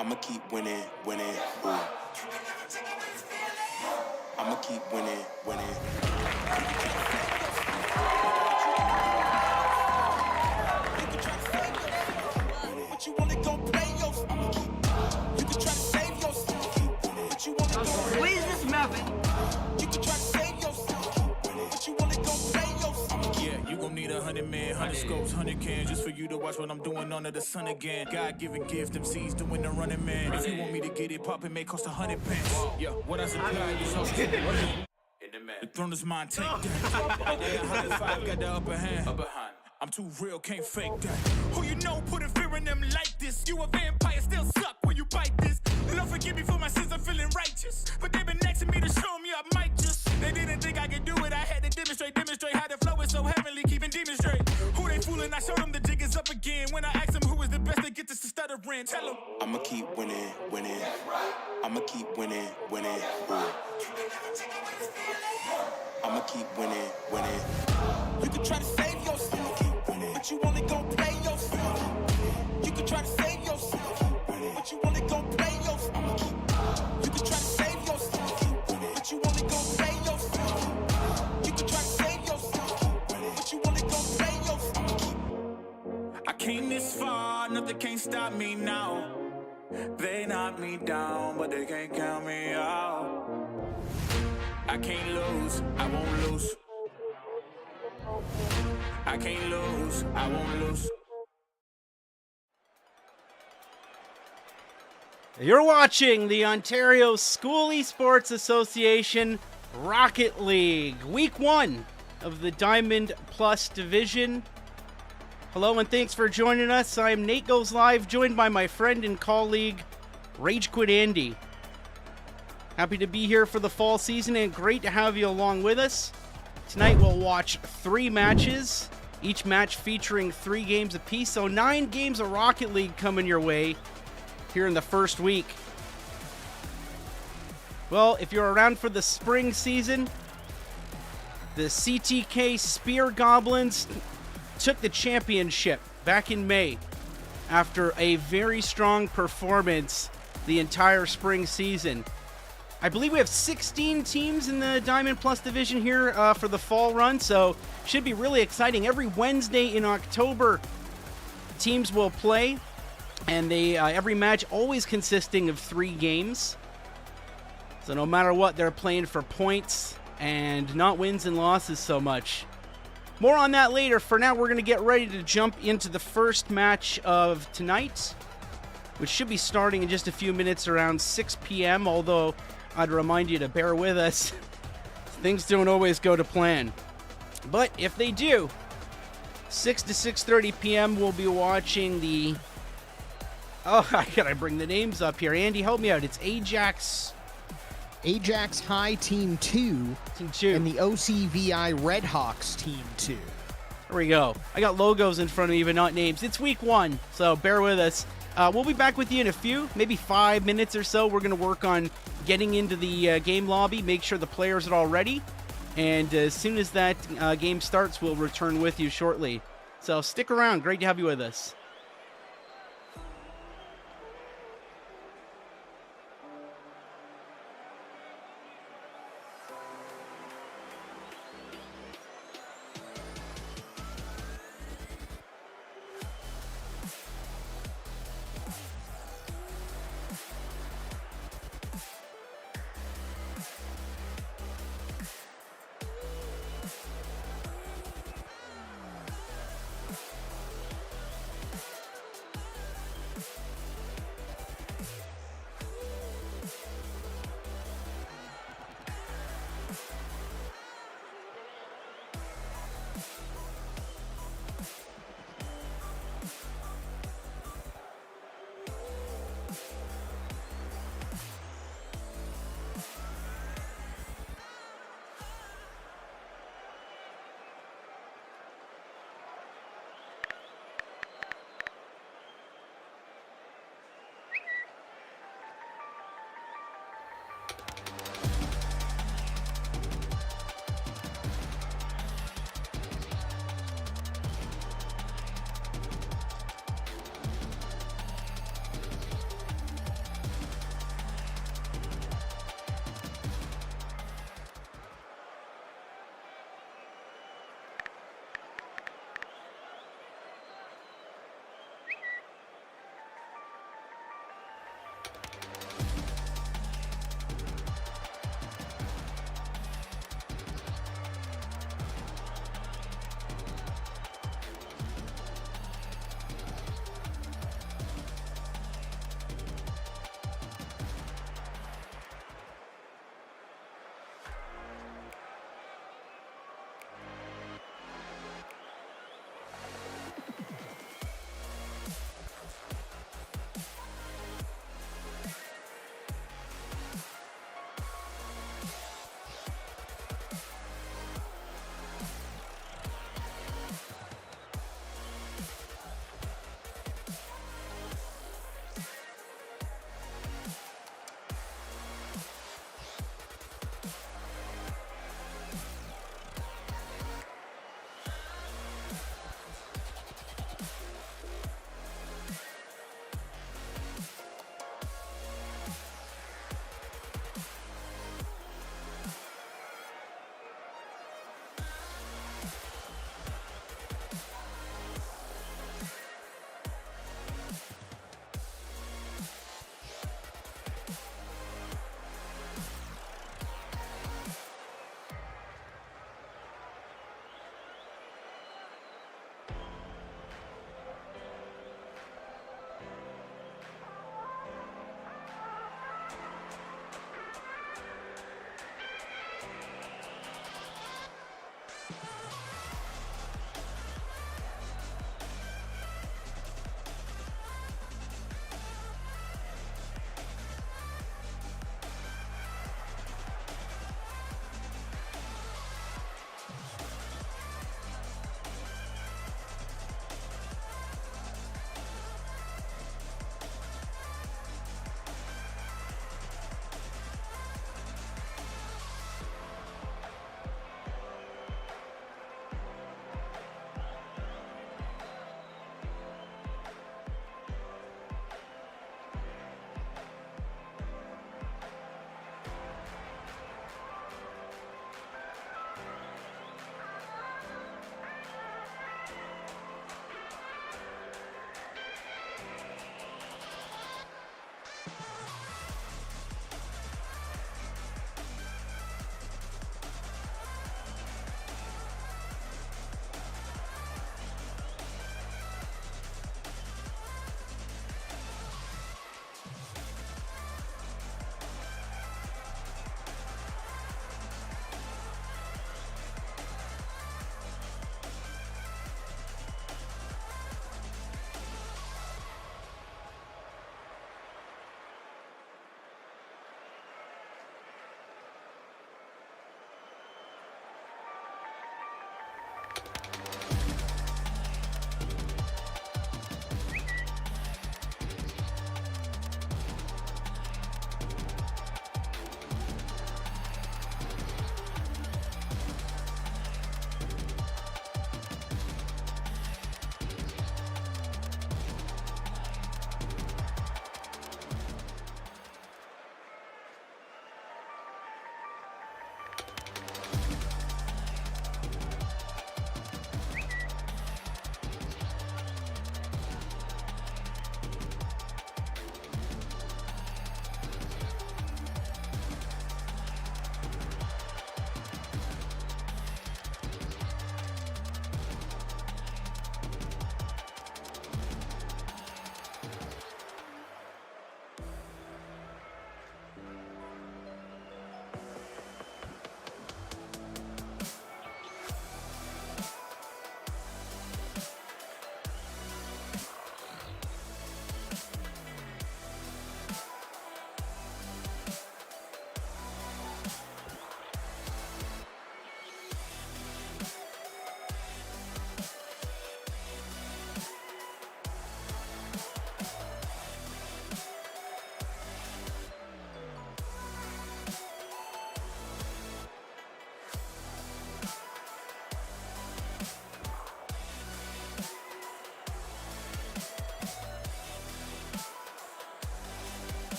I'ma keep winning, winning. Ooh. I'ma keep winning, winning. But you wanna go play yourself. You can try to save yourself. But you wanna go Where is this Melvin? You can try to save yourself. But you wanna go play yourself. Yeah, you gon' need 100 men, 100 scopes, 100 cans, just for you to watch what I'm doing under the sun again. God-given gift, MCs doing the running man. If you want me to get it poppin', may cost 100 pence. Yeah, what I supply, you so the throne is mine, take that. I got 105, got the upper hand. I'm too real, can't fake that. Who you know putting fear in them like this? You a vampire, still suck when you bite this. Lord forgive me for my sins, I'm feeling righteous. But they been next to me to show me I might just. They didn't think I could do it, I had to demonstrate how the flow is so heavenly, keeping demons straight. Who they fooling? I showed them the jig is up again. When I asked them who is the best, they get this to stuttering. Tell them I'ma keep winning, winning. I'ma keep winning, winning. Ooh. I'ma keep winning, winning. You can try to save yourself, but you wanna go play yourself. You can try to save yourself, but you wanna go play yourself. You can try to save yourself, but you wanna go play yourself. You can try to save yourself, but you wanna go play yourself. I came this far, nothing can't stop me now. They knock me down, but they can't count me out. I can't lose, I won't lose. I can't lose, I won't lose. You're watching the Ontario School Esports Association Rocket League, Week 1 of the Diamond Plus Division. Hello and thanks for joining us. I'm Nate Goes Live, joined by my friend and colleague, Rage Quit Andy. Happy to be here for the fall season and great to have you along with us. Tonight we'll watch 3 matches, each match featuring 3 games apiece, so 9 games of Rocket League coming your way here in the first week. Well, if you're around for the spring season, the CTK Spear Goblins took the championship back in May after a very strong performance the entire spring season. I believe we have 16 teams in the Diamond Plus division here for the fall run, so should be really exciting. Every Wednesday in October, teams will play, and they every match always consisting of 3 games. So no matter what, they're playing for points and not wins and losses so much. More on that later. For now, we're going to get ready to jump into the first match of tonight, which should be starting in just a few minutes around 6 p.m., although I'd remind you to bear with us. Things don't always go to plan. But if they do, 6 to 6:30 p.m. we'll be watching the... Oh, I gotta bring the names up here. Andy, help me out. It's Ajax High Team 2. Team 2. And the OCVI RedHawks Team 2. There we go. I got logos in front of me, but not names. It's week 1, so bear with us. We'll be back with you in a few, maybe 5 minutes or so. We're going to work on getting into the game lobby, make sure the players are all ready. And as soon as that game starts, we'll return with you shortly. So stick around. Great to have you with us.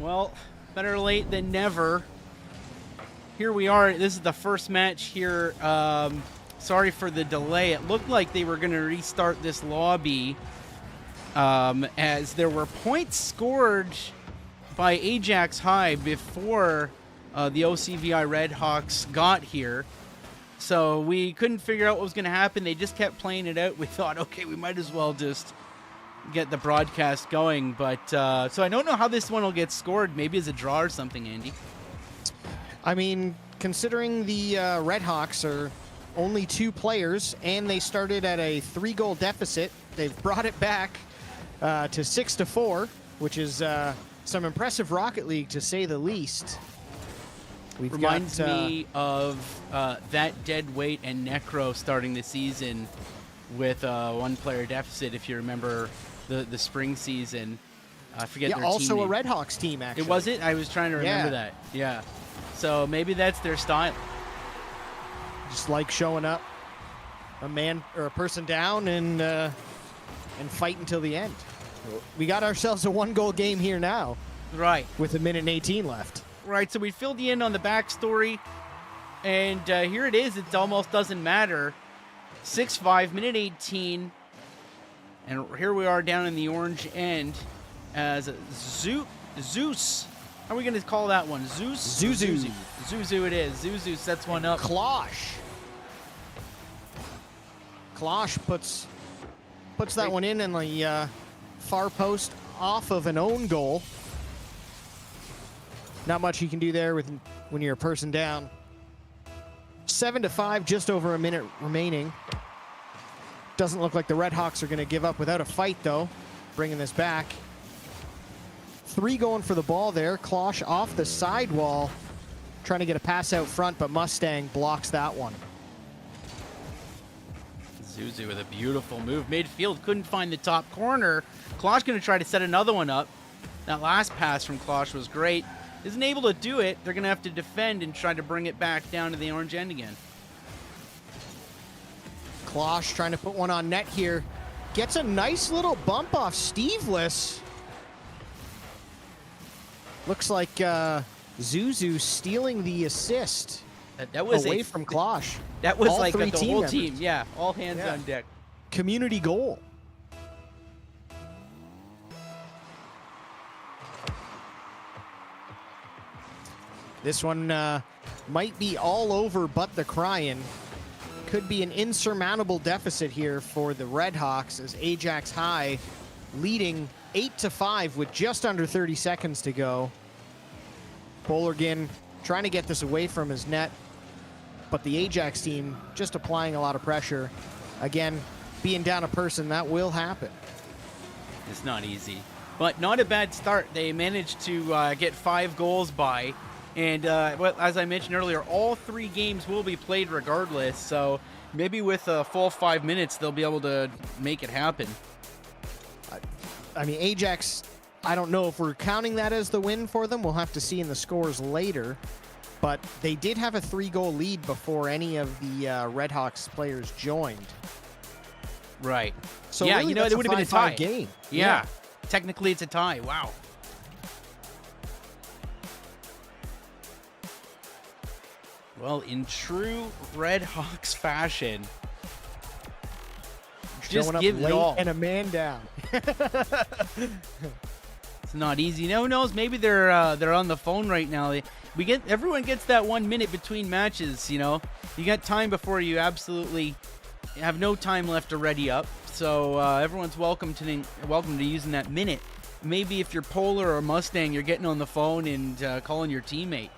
Well, better late than never. Here we are. This is the first match here. Sorry for the delay. It looked like they were going to restart this lobby as there were points scored by Ajax High before the OCVI RedHawks got here. So we couldn't figure out what was going to happen. They just kept playing it out. We thought, okay, we might as well just get the broadcast going. But so I don't know how this one will get scored. Maybe as a draw or something, Andy. I mean, considering the RedHawks are only 2 players and they started at a 3-goal deficit, they've brought it back to 6-4, which is some impressive Rocket League to say the least. Reminds me of that dead weight and Necro starting the season with a 1-player deficit, if you remember the spring season. I forget their also team a name. RedHawks team, actually. It was it? I was trying to remember that. Yeah. So maybe that's their style. Just like showing up, a man or a person down and fight until the end. We got ourselves a 1-goal game here now. Right. With 1:18 left. Right, so we filled you in on the backstory, and here it is. It almost doesn't matter. 6-5, minute 18, and here we are down in the orange end as Zeus. How are we going to call that one? Zeus? Zuzu. Zuzu it is. Zuzu sets one up. Klosh puts that one in the far post off of an own goal. Not much you can do there when you're a person down. 7-5, just over a minute remaining. Doesn't look like the RedHawks are going to give up without a fight, though. Bringing this back. 3 going for the ball there. Klosh off the sidewall, trying to get a pass out front, but Mustang blocks that one. Zuzu with a beautiful move. Midfield couldn't find the top corner. Klosh going to try to set another one up. That last pass from Klosh was great. Isn't able to do it. They're going to have to defend and try to bring it back down to the orange end again. Klosh trying to put one on net here. Gets a nice little bump off Steveless. Looks like Zuzu stealing the assist that was away from Klosh. That was all like the whole members. team. Yeah, all hands on deck. Community goal. This one might be all over but the crying. Could be an insurmountable deficit here for the RedHawks as Ajax High leading 8-5 with just under 30 seconds to go. Bollergan trying to get this away from his net, but the Ajax team just applying a lot of pressure. Again, being down a person, that will happen. It's not easy, but not a bad start. They managed to get 5 goals by. And as I mentioned earlier, all 3 games will be played regardless. So maybe with a full 5 minutes, they'll be able to make it happen. I mean, Ajax, I don't know if we're counting that as the win for them. We'll have to see in the scores later. But they did have a 3-goal lead before any of the RedHawks players joined. Right. So yeah, really, you know, it would have been a tie. Game. Yeah. Technically, it's a tie. Wow. Well, in true RedHawks fashion, just Showing up give it late all. and a man down. It's not easy. No one knows. Maybe they're on the phone right now. Everyone gets that 1 minute between matches. You know, you got time before you absolutely have no time left to ready up. So everyone's welcome to using that minute. Maybe if you're Polar or Mustang, you're getting on the phone and calling your teammate.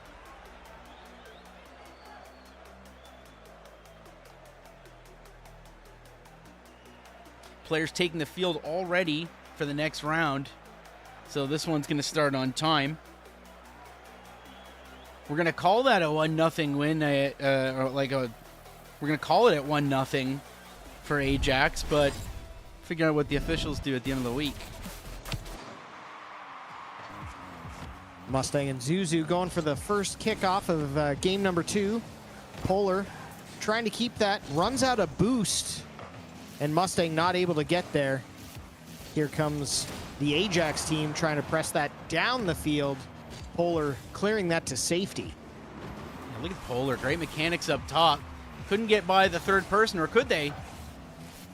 Players taking the field already for the next round. So this one's going to start on time. We're going to call that a 1-0 win. We're going to call it at 1-0 for Ajax, but figure out what the officials do at the end of the week. Mustang and Zuzu going for the first kickoff of game number 2. Polar trying to keep that. Runs out a boost. And Mustang not able to get there. Here comes the Ajax team trying to press that down the field. Polar clearing that to safety. Yeah, look at Polar, great mechanics up top. Couldn't get by the third person, or could they?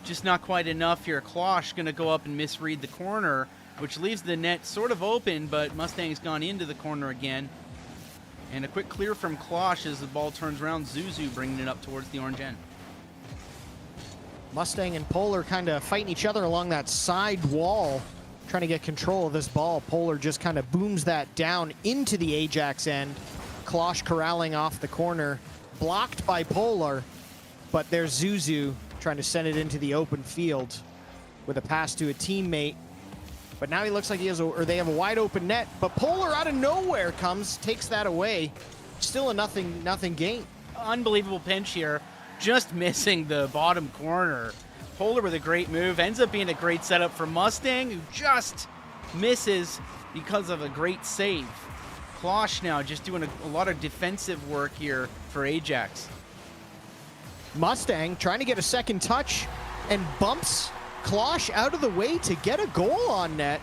Just not quite enough here. Klosh going to go up and misread the corner, which leaves the net sort of open, but Mustang's gone into the corner again. And a quick clear from Klosh as the ball turns around. Zuzu bringing it up towards the orange end. Mustang and Polar kind of fighting each other along that side wall, trying to get control of this ball. Polar just kind of booms that down into the Ajax end. Klosh corralling off the corner, blocked by Polar, but there's Zuzu trying to send it into the open field with a pass to a teammate. But now he looks like he has they have a wide open net, but Polar out of nowhere comes, takes that away. Still a nothing game. Unbelievable pinch here, just missing the bottom corner. Polar with a great move, ends up being a great setup for Mustang, who just misses because of a great save. Klosh now just doing a lot of defensive work here for Ajax. Mustang trying to get a second touch and bumps Klosh out of the way to get a goal on net.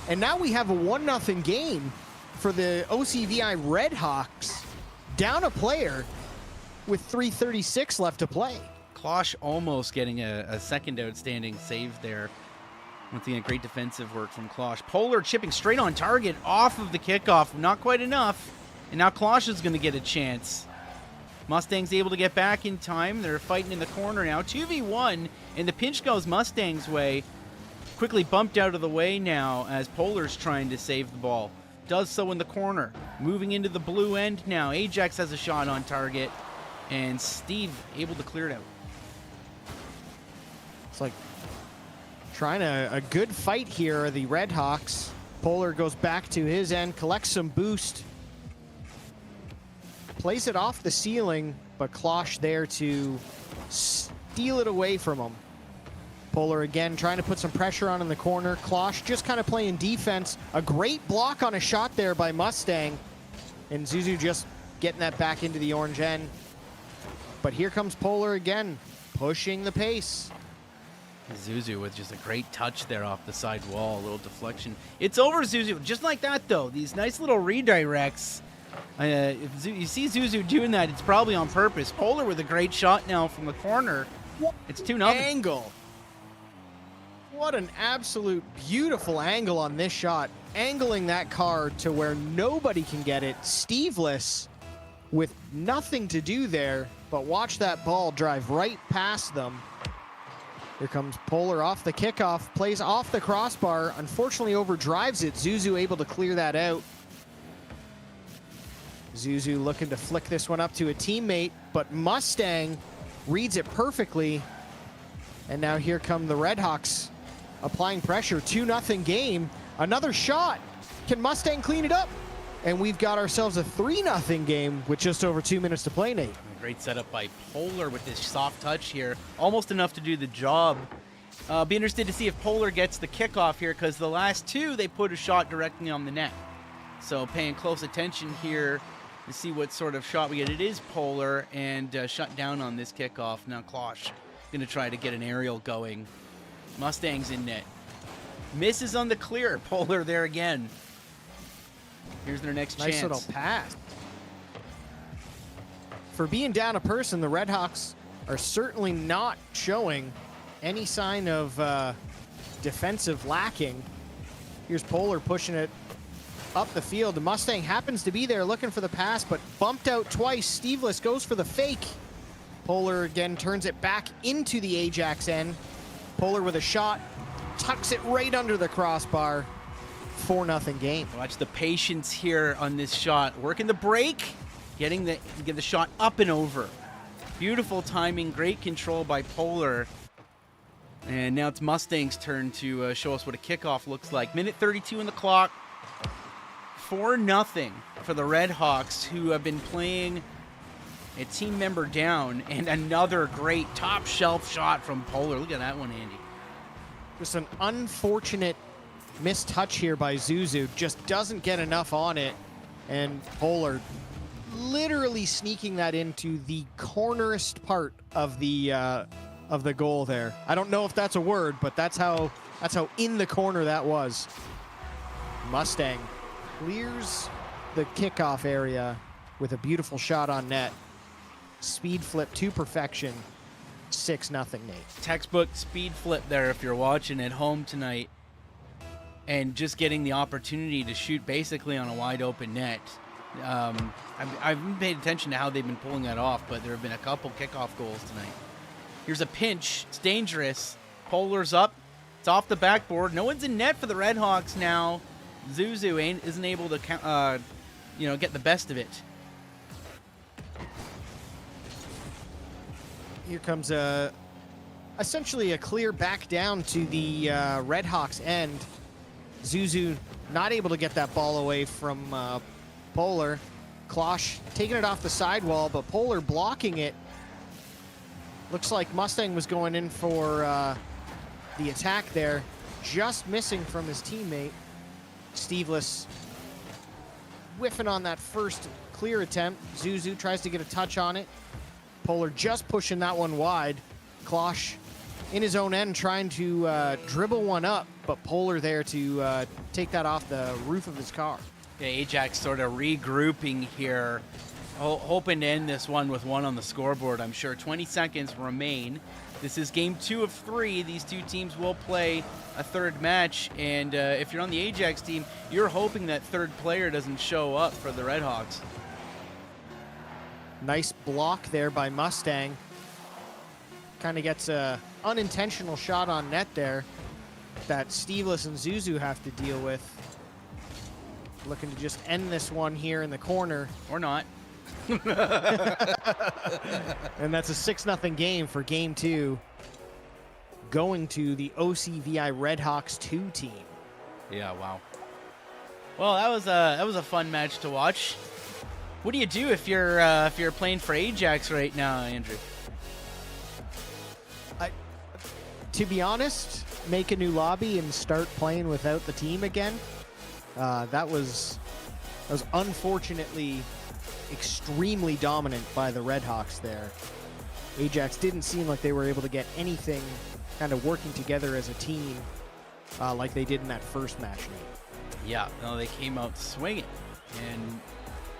And now we have a 1-0 game for the OCVI RedHawks. Down a player with 3:36 left to play. Klosh almost getting a second outstanding save there. Once again, great defensive work from Klosh. Polar chipping straight on target off of the kickoff. Not quite enough. And now Klosh is going to get a chance. Mustang's able to get back in time. They're fighting in the corner now. 2v1, and the pinch goes Mustang's way. Quickly bumped out of the way now as Polar's trying to save the ball. Does so in the corner. Moving into the blue end now. Ajax has a shot on target, and Steve able to clear it out. It's like trying a good fight here, the RedHawks. Polar goes back to his end, collects some boost. Plays it off the ceiling, but Klosh there to steal it away from him. Polar again trying to put some pressure on in the corner. Klosh just kind of playing defense. A great block on a shot there by Mustang. And Zuzu just getting that back into the orange end. But here comes Polar again, pushing the pace. Zuzu with just a great touch there off the side wall, a little deflection. It's over, Zuzu. Just like that, though. These nice little redirects. If you see Zuzu doing that, it's probably on purpose. Polar with a great shot now from the corner. It's 2-0. Angle. What an absolute beautiful angle on this shot. Angling that car to where nobody can get it. Steveless with nothing to do there, but watch that ball drive right past them. Here comes Polar off the kickoff, plays off the crossbar, unfortunately overdrives it. Zuzu able to clear that out. Zuzu looking to flick this one up to a teammate, but Mustang reads it perfectly. And now here come the RedHawks applying pressure. 2-0 game. Another shot. Can Mustang clean it up? And we've got ourselves a 3-0 game with just over 2 minutes to play, Nate. Great setup by Polar with this soft touch here. Almost enough to do the job. Be interested to see if Polar gets the kickoff here, because the last two, they put a shot directly on the net. So paying close attention here to see what sort of shot we get. It is Polar, and shut down on this kickoff. Now Klosh going to try to get an aerial going. Mustang's in net. Misses on the clear. Polar there again. Here's their next chance. Nice little pass. For being down a person, the RedHawks are certainly not showing any sign of defensive lacking. Here's Polar pushing it up the field. The Mustang happens to be there looking for the pass, but bumped out twice. Steveless goes for the fake. Polar again turns it back into the Ajax end. Polar with a shot, tucks it right under the crossbar. 4-0 game. Watch the patience here on this shot. Working the break, get the shot up and over. Beautiful timing, great control by Polar. And now it's Mustang's turn to show us what a kickoff looks like. Minute 32 in the clock. 4-0 for the RedHawks, who have been playing a team member down. And another great top shelf shot from Polar. Look at that one, Andy. Just an unfortunate missed touch here by Zuzu. Just doesn't get enough on it. And Polar literally sneaking that into the cornerest part of the goal there. I don't know if that's a word, but that's how That's how in the corner that was. Mustang clears the kickoff area with a beautiful shot on net. Speed flip to perfection. 6-0, Nate. Textbook speed flip there if you're watching at home tonight and just getting the opportunity to shoot basically on a wide open net. I haven't paid attention to how they've been pulling that off, but there have been a couple kickoff goals tonight. Here's a pinch. It's dangerous. Polar's up. It's off the backboard. No one's in net for the RedHawks now. Zuzu isn't able to get the best of it. Here comes essentially a clear back down to the RedHawks end. Zuzu not able to get that ball away from Polar. Klosh taking it off the sidewall, but Polar blocking it. Looks like Mustang was going in for the attack there. Just missing from his teammate. Steveless whiffing on that first clear attempt. Zuzu tries to get a touch on it. Polar just pushing that one wide. Klosh in his own end trying to dribble one up, but Polar there to take that off the roof of his car. Yeah, Ajax sort of regrouping here, hoping to end this one with one on the scoreboard, I'm sure. 20 seconds remain. This is game 2 of 3. These two teams will play a third match, and if you're on the Ajax team, you're hoping that third player doesn't show up for the RedHawks. Nice block there by Mustang. Kind of gets a unintentional shot on net there that Steveless and Zuzu have to deal with. Looking to just end this one here in the corner. Or not. And that's a 6-0 game for game 2. Going to the OCVI RedHawks 2 team. Yeah, wow. Well, that was a fun match to watch. What do you do if you're playing for Ajax right now, Andrew? To be honest, make a new lobby and start playing without the team again. That was unfortunately extremely dominant by the RedHawks there. Ajax didn't seem like they were able to get anything kind of working together as a team like they did in that first match. Yeah, no, they came out swinging. And,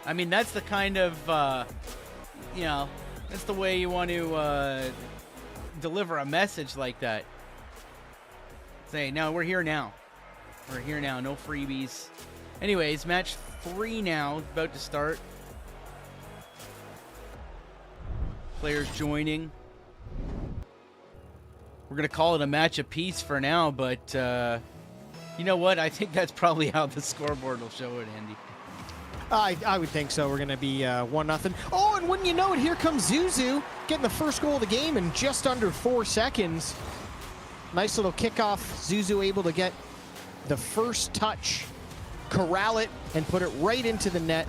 I mean, that's the kind of, that's the way you want to deliver a message like that. Say, no, we're here now. We're here now, no freebies. Anyways, match 3 now, about to start. Players joining. We're going to call it a match apiece for now, but you know what? I think that's probably how the scoreboard will show it, Andy. I would think so. We're going to be 1-0. Oh, and wouldn't you know it, here comes Zuzu getting the first goal of the game in just under 4 seconds. Nice little kickoff. Zuzu able to get the first touch, corral it, and put it right into the net,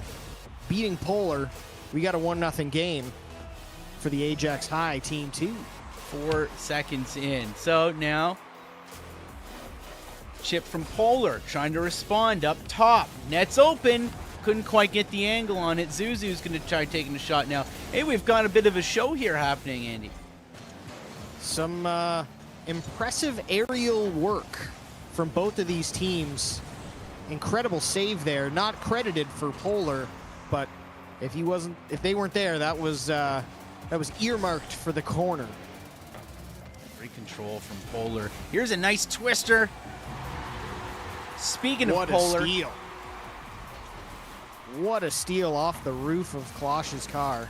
beating Polar. We got a 1-0 game for the Ajax High Team 2. 4 seconds in. So now, chip from Polar, trying to respond up top. Net's open. Couldn't quite get the angle on it. Zuzu's going to try taking a shot now. Hey, we've got a bit of a show here happening, Andy. Some impressive aerial work from both of these teams. Incredible save there. Not credited for Polar, but if they weren't there, that was earmarked for the corner. Great control from Polar. Here's a nice twister. Speaking of Polar, what a steal. What a steal off the roof of Klosh's car.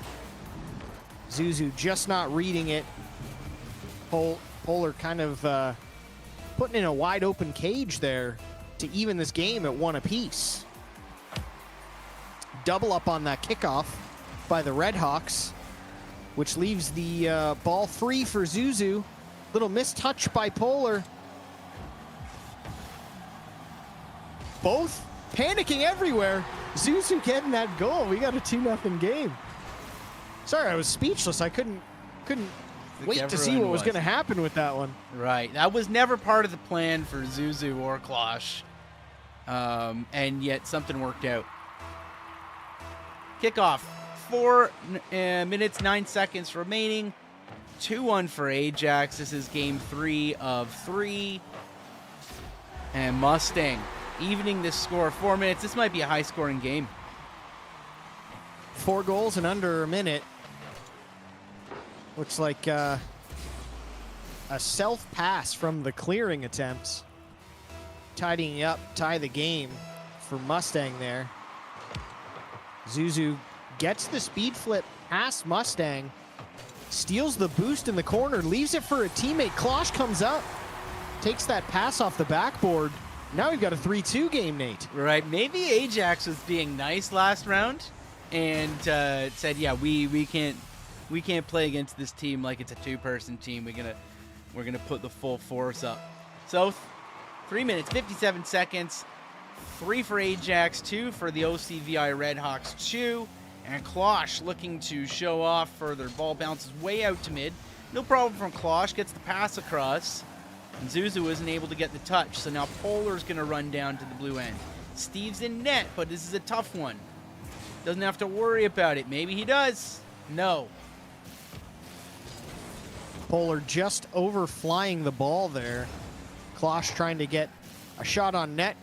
Zuzu just not reading it. Polar kind of putting in a wide open cage there to even this game at 1 apiece. Double up on that kickoff by the RedHawks, which leaves the ball free for Zuzu. Little mistouch by Polar. Both panicking everywhere. Zuzu getting that goal. We got a 2-0 game. Sorry, I was speechless. I couldn't wait to see what was going to happen with that one. Right. That was never part of the plan for Zuzu or Klosh. And yet something worked out. Kickoff. 4 minutes, 9 seconds remaining. 2-1 for Ajax. This is game 3 of 3. And Mustang evening this score. 4 minutes. This might be a high-scoring game. 4 goals in under a minute. Looks like a self-pass from the clearing attempts. Tidying up, tie the game for Mustang there. Zuzu gets the speed flip past Mustang. Steals the boost in the corner, leaves it for a teammate. Klosh comes up, takes that pass off the backboard. Now we've got a 3-2 game, Nate. Right. Maybe Ajax was being nice last round and said, yeah, we can't play against this team like it's a 2-person team. We're gonna put the full force up. So 3 minutes, 57 seconds. 3 for Ajax, 2 for the OCVI RedHawks, 2. And Klosh looking to show off further. Ball bounces way out to mid. No problem from Klosh. Gets the pass across. And Zuzu isn't able to get the touch. So now Polar's going to run down to the blue end. Steve's in net, but this is a tough one. Doesn't have to worry about it. Maybe he does. No. Polar just overflying the ball there. Klosh trying to get a shot on net.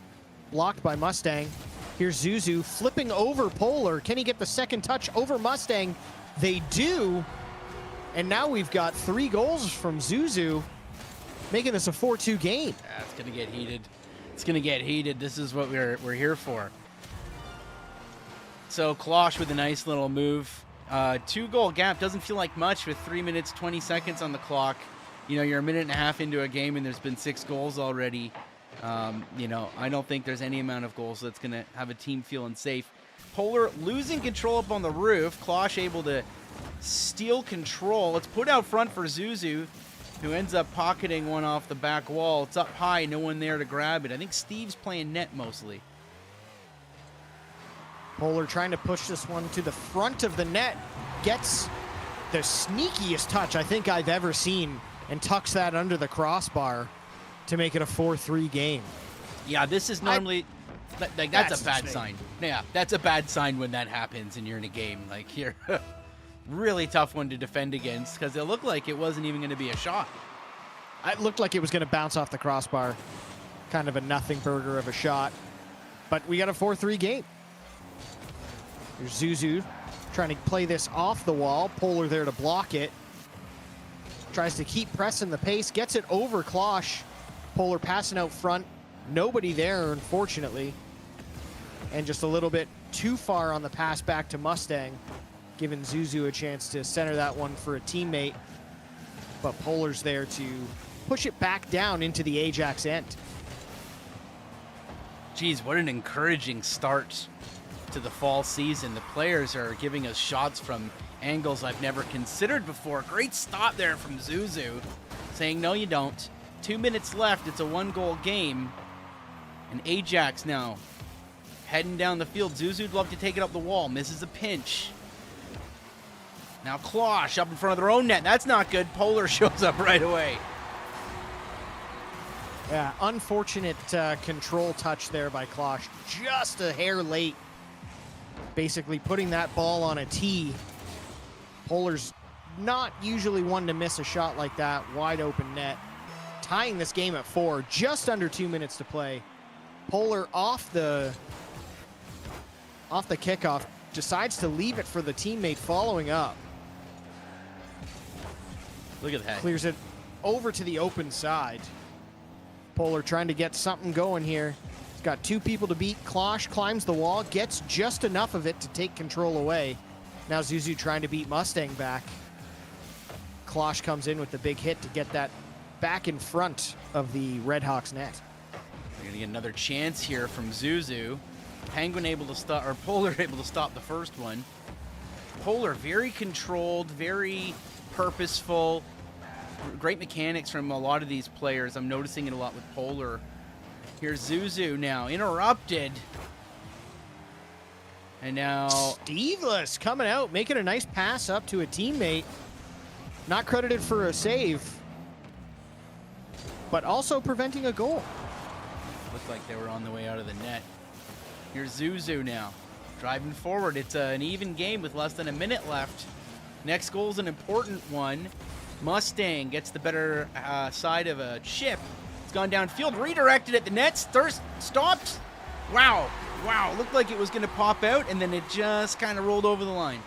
Blocked by Mustang. Here's Zuzu flipping over Polar. Can he get the second touch over Mustang? They do. And now we've got 3 goals from Zuzu, making this a 4-2 game. Yeah, it's going to get heated. It's going to get heated. This is what we're here for. So Klosh with a nice little move. 2-goal gap doesn't feel like much with 3 minutes, 20 seconds on the clock. You know, you're a minute and a half into a game and there's been 6 goals already. You know, I don't think there's any amount of goals that's going to have a team feeling safe. Polar losing control up on the roof. Klosh able to steal control. It's put out front for Zuzu, who ends up pocketing one off the back wall. It's up high, no one there to grab it. I think Steve's playing net mostly. Polar trying to push this one to the front of the net. Gets the sneakiest touch I think I've ever seen and tucks that under the crossbar to make it a 4-3 game. Yeah, this is normally that's a bad sign. Yeah, that's a bad sign when that happens and you're in a game. Like here, really tough one to defend against because it looked like it wasn't even going to be a shot. It looked like it was going to bounce off the crossbar. Kind of a nothing burger of a shot. But we got a 4-3 game. Here's Zuzu trying to play this off the wall. Polar there to block it. Tries to keep pressing the pace. Gets it over Klosh. Polar passing out front. Nobody there, unfortunately. And just a little bit too far on the pass back to Mustang, giving Zuzu a chance to center that one for a teammate. But Polar's there to push it back down into the Ajax end. Geez, what an encouraging start to the fall season. The players are giving us shots from angles I've never considered before. Great stop there from Zuzu, saying, no, you don't. 2 minutes left. It's a 1-goal game. And Ajax now heading down the field. Zuzu'd love to take it up the wall. Misses a pinch. Now Klosh up in front of their own net. That's not good. Polar shows up right away. Yeah, unfortunate control touch there by Klosh. Just a hair late. Basically putting that ball on a tee. Polar's not usually one to miss a shot like that. Wide open net. Tying this game at 4, just under 2 minutes to play. Polar off the kickoff, decides to leave it for the teammate following up. Look at that. Clears it over to the open side. Polar trying to get something going here. He's got 2 people to beat. Klosh climbs the wall, gets just enough of it to take control away. Now Zuzu trying to beat Mustang back. Klosh comes in with the big hit to get that back in front of the RedHawks net. We're gonna get another chance here from Zuzu. Penguin able to stop, or Polar able to stop the first one. Polar very controlled, very purposeful. Great mechanics from a lot of these players. I'm noticing it a lot with Polar. Here's Zuzu now, interrupted. And now Steveless coming out, making a nice pass up to a teammate. Not credited for a save, but also preventing a goal. Looked like they were on the way out of the net. Here's Zuzu now, driving forward. It's an even game with less than a minute left. Next goal is an important one. Mustang gets the better side of a chip. It's gone downfield, redirected at the net, stopped. Wow. Looked like it was going to pop out, and then it just kind of rolled over the line.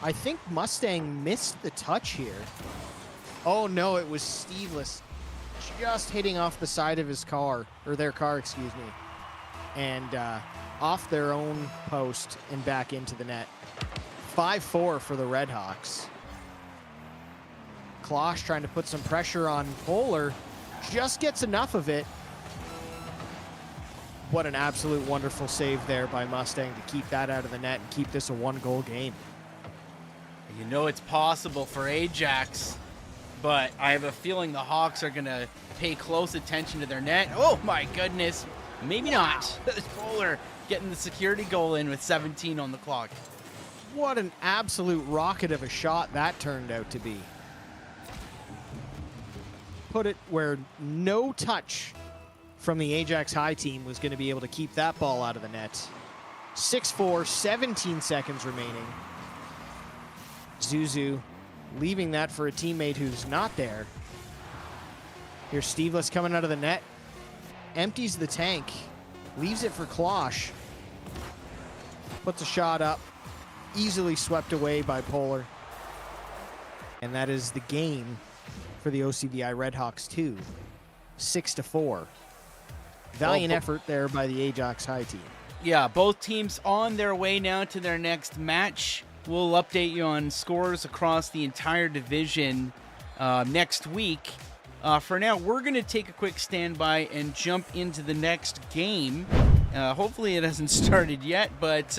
I think Mustang missed the touch here. Oh no, it was Steveless just hitting off the side of his car, or their car, excuse me, and off their own post and back into the net. 5-4 for the RedHawks. Klosh trying to put some pressure on Polar, just gets enough of it. What an absolute wonderful save there by Mustang to keep that out of the net and keep this a 1-goal game. You know it's possible for Ajax, but I have a feeling the Hawks are going to pay close attention to their net. Oh my goodness. Maybe not. Polar getting the security goal in with 17 on the clock. What an absolute rocket of a shot that turned out to be. Put it where no touch from the Ajax High team was going to be able to keep that ball out of the net. 6-4, 17 seconds remaining. Zuzu leaving that for a teammate who's not there. Here's Steveless coming out of the net. Empties the tank. Leaves it for Klosh. Puts a shot up. Easily swept away by Polar. And that is the game for the OCVI RedHawks 2. 6-4. Valiant effort there by the Ajax High team. Yeah, both teams on their way now to their next match. We'll update you on scores across the entire division next week. For now, we're going to take a quick standby and jump into the next game. Hopefully it hasn't started yet, but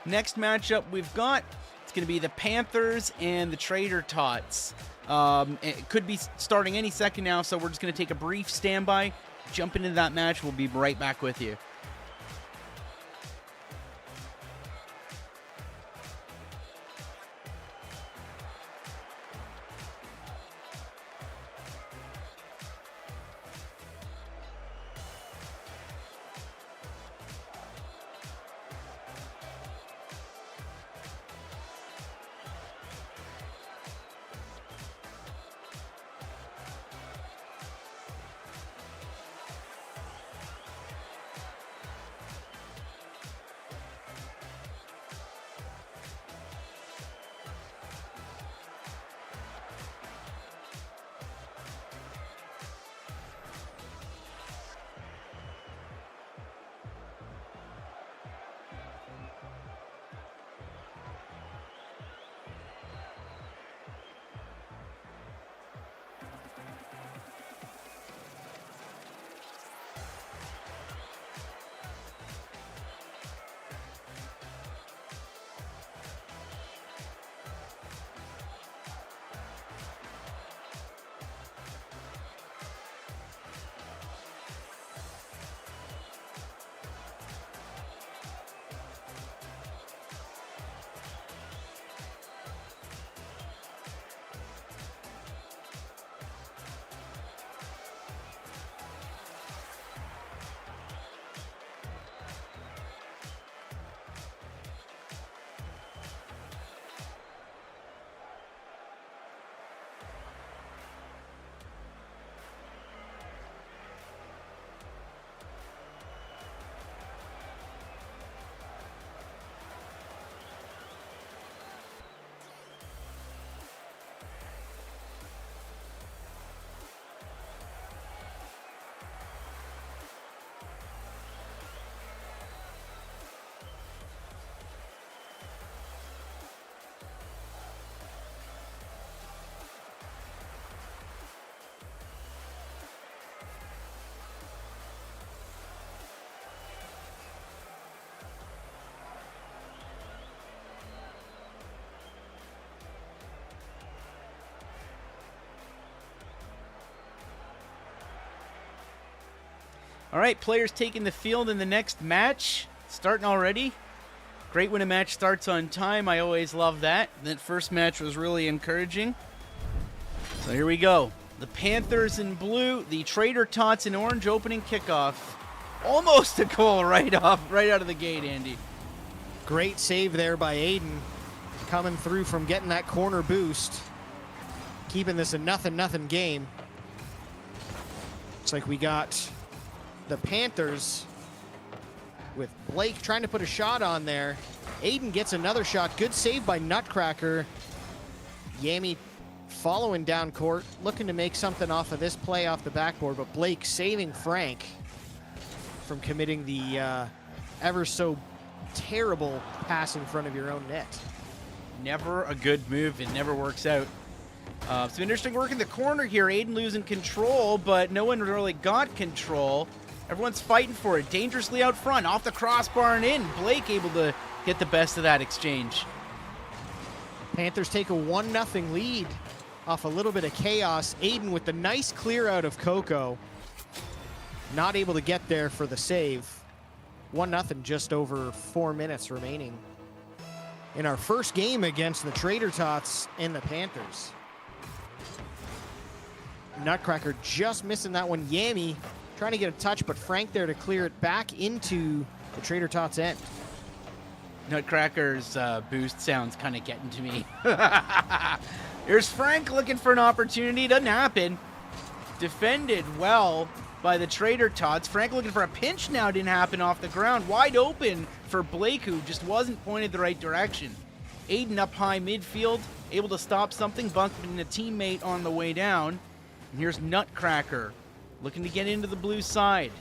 next matchup we've got, it's going to be the Panthers and the Tots. It could be starting any second now, so we're just going to take a brief standby, jump into that match. We'll be right back with you. All right, players taking the field in the next match. Starting already. Great when a match starts on time. I always love that. That first match was really encouraging. So here we go. The Panthers in blue, the Tots in orange, opening kickoff. Almost a goal right out of the gate, Andy. Great save there by Aiden. Coming through from getting that corner boost. Keeping this a 0-0 game. Looks like we got the Panthers with Blake trying to put a shot on there. Aiden gets another shot. Good save by Nutcracker. Yami following down court, looking to make something off of this play off the backboard, but Blake saving Frank from committing the ever so terrible pass in front of your own net. Never a good move. It never works out. Some interesting work in the corner here. Aiden losing control, but no one really got control. Everyone's fighting for it. Dangerously out front, off the crossbar and in. Blake able to get the best of that exchange. Panthers take a 1-0 lead off a little bit of chaos. Aiden with the nice clear out of Coco. Not able to get there for the save. 1-0, just over 4 minutes remaining in our first game against the Trader Tots and the Panthers. Nutcracker just missing that one. Yami trying to get a touch, but Frank there to clear it back into the Trader Tots end. Nutcracker's boost sounds kind of getting to me. Here's Frank looking for an opportunity. Doesn't happen. Defended well by the Trader Tots. Frank looking for a pinch now. Didn't happen off the ground. Wide open for Blake, who just wasn't pointed the right direction. Aiden up high midfield, able to stop something, bumping a teammate on the way down. And here's Nutcracker looking to get into the blue side.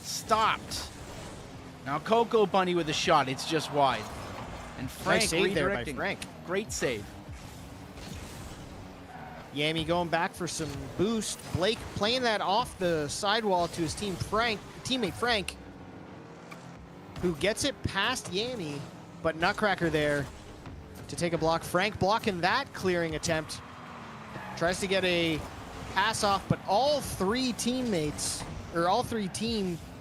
Stopped. Now Coco Bunny with a shot. It's just wide. And Frank nice save there by redirecting. Frank. Great save. Yami going back for some boost. Blake playing that off the sidewall to his teammate Frank, who gets it past Yami, but Nutcracker there to take a block. Frank blocking that clearing attempt. Tries to get a pass off, but all three team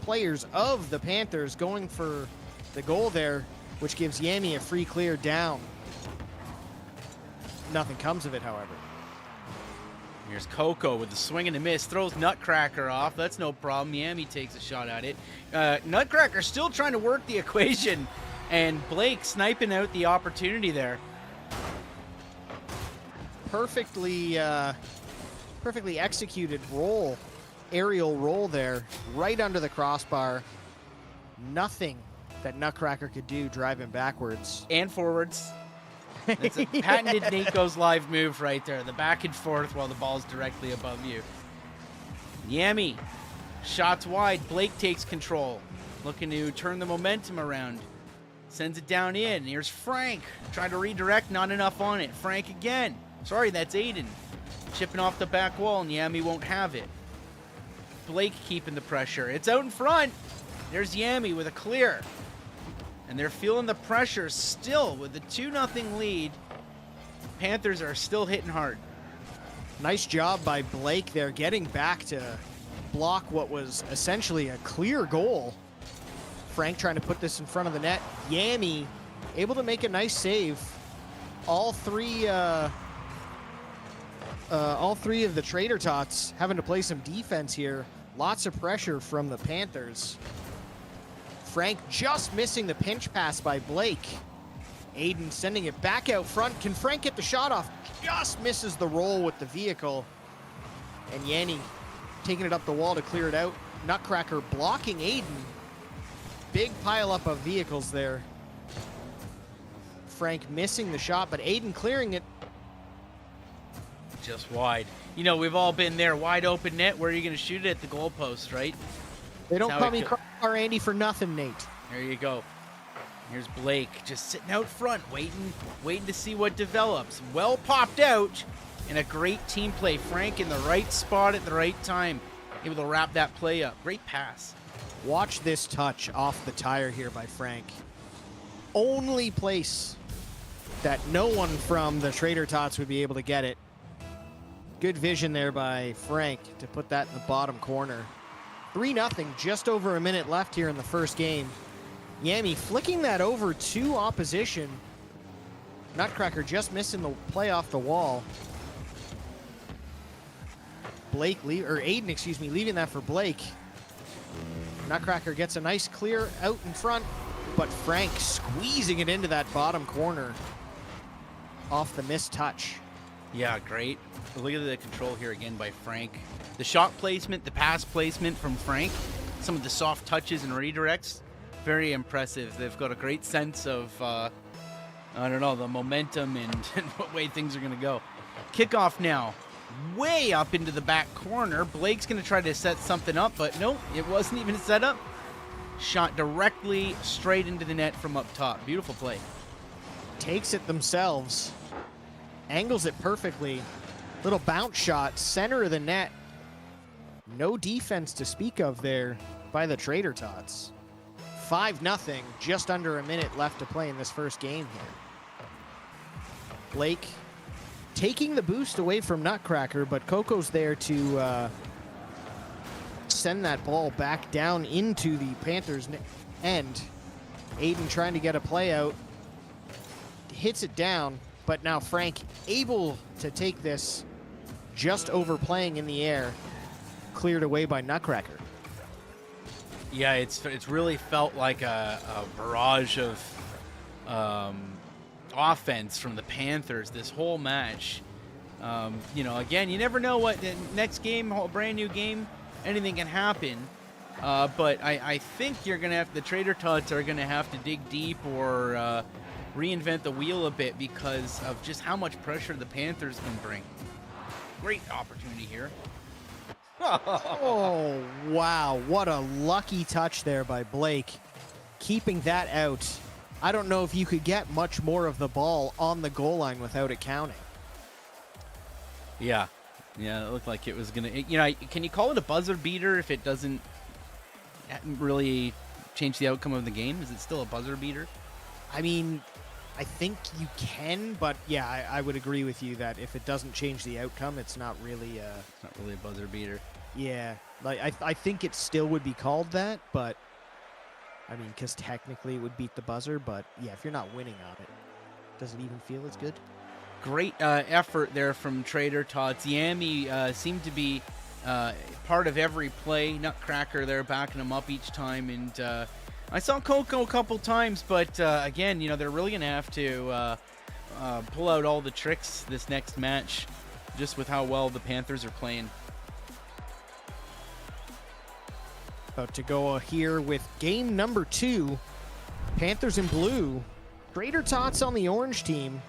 players of the Panthers going for the goal there, which gives Yami a free clear down. Nothing comes of it, however. Here's Coco with the swing and a miss. Throws Nutcracker off. That's no problem. Yami takes a shot at it. Nutcracker still trying to work the equation, and Blake sniping out the opportunity there. Perfectly executed roll, aerial roll there, right under the crossbar. Nothing that Nutcracker could do driving backwards. And forwards. That's a patented Nako's live move right there. The back and forth while the ball's directly above you. Yami. Shots wide. Blake takes control. Looking to turn the momentum around. Sends it down in. Here's Frank. Trying to redirect. Not enough on it. Frank again. Sorry, that's Aiden. Chipping off the back wall, and Yami won't have it. Blake keeping the pressure. It's out in front. There's Yami with a clear. And they're feeling the pressure still with the 2-0 lead. Panthers are still hitting hard. Nice job by Blake there, getting back to block what was essentially a clear goal. Frank trying to put this in front of the net. Yami able to make a nice save. All three of the Trader Tots having to play some defense here. Lots of pressure from the Panthers. Frank just missing the pinch pass by Blake. Aiden sending it back out front. Can Frank get the shot off? Just misses the roll with the vehicle. And Yanni taking it up the wall to clear it out. Nutcracker blocking Aiden. Big pile up of vehicles there. Frank missing the shot, but Aiden clearing it. Just wide. You know, we've all been there. Wide open net. Where are you going to shoot it? At the goalpost, right? They don't call me Crossbar Andy for nothing, Nate. There you go. Here's Blake just sitting out front, waiting to see what develops. Well popped out, and a great team play. Frank in the right spot at the right time, able to wrap that play up. Great pass. Watch this touch off the tire here by Frank. Only place that no one from the Trader Tots would be able to get it. Good vision there by Frank to put that in the bottom corner. 3-0, just over a minute left here in the first game. Yami flicking that over to opposition. Nutcracker just missing the play off the wall. Aiden, leaving that for Blake. Nutcracker gets a nice clear out in front, but Frank squeezing it into that bottom corner off the missed touch. Yeah, great. Look at the control here again by Frank. The shot placement, the pass placement from Frank, some of the soft touches and redirects, very impressive. They've got a great sense of, I don't know, the momentum and what way things are going to go. Kickoff now, way up into the back corner. Blake's going to try to set something up, but nope, it wasn't even set up. Shot directly straight into the net from up top. Beautiful play. Takes it themselves. Angles it perfectly. Little bounce shot, center of the net. No defense to speak of there by the Trader Tots. 5-0, just under a minute left to play in this first game here. Blake taking the boost away from Nutcracker, but Coco's there to send that ball back down into the Panthers' end. Aiden trying to get a play out. Hits it down, but now Frank able to take this, just overplaying in the air, cleared away by Nutcracker. Yeah, it's really felt like a barrage of offense from the Panthers this whole match. You know, again, you never know what the next game, a brand new game, anything can happen. But I think you're gonna have, the Trader Tots are gonna have to dig deep or reinvent the wheel a bit because of just how much pressure the Panthers can bring. Great opportunity here. Oh, wow. What a lucky touch there by Blake. Keeping that out. I don't know if you could get much more of the ball on the goal line without it counting. Yeah. Yeah, it looked like it was going to... You know, can you call it a buzzer beater if it doesn't really change the outcome of the game? Is it still a buzzer beater? I mean, I think you can, but yeah, I would agree with you that if it doesn't change the outcome, it's not really a buzzer beater. Yeah, like I think it still would be called that, but I mean, because technically it would beat the buzzer, but yeah, if you're not winning on it, does it even feel as good? Great effort there from Trader Tots. Yami seemed to be part of every play. Nutcracker there backing him up each time, and I saw Coco a couple times, but again, you know, they're really going to have to pull out all the tricks this next match, just with how well the Panthers are playing. About to go here with game number 2. Panthers in blue. Trader Tots on the orange team.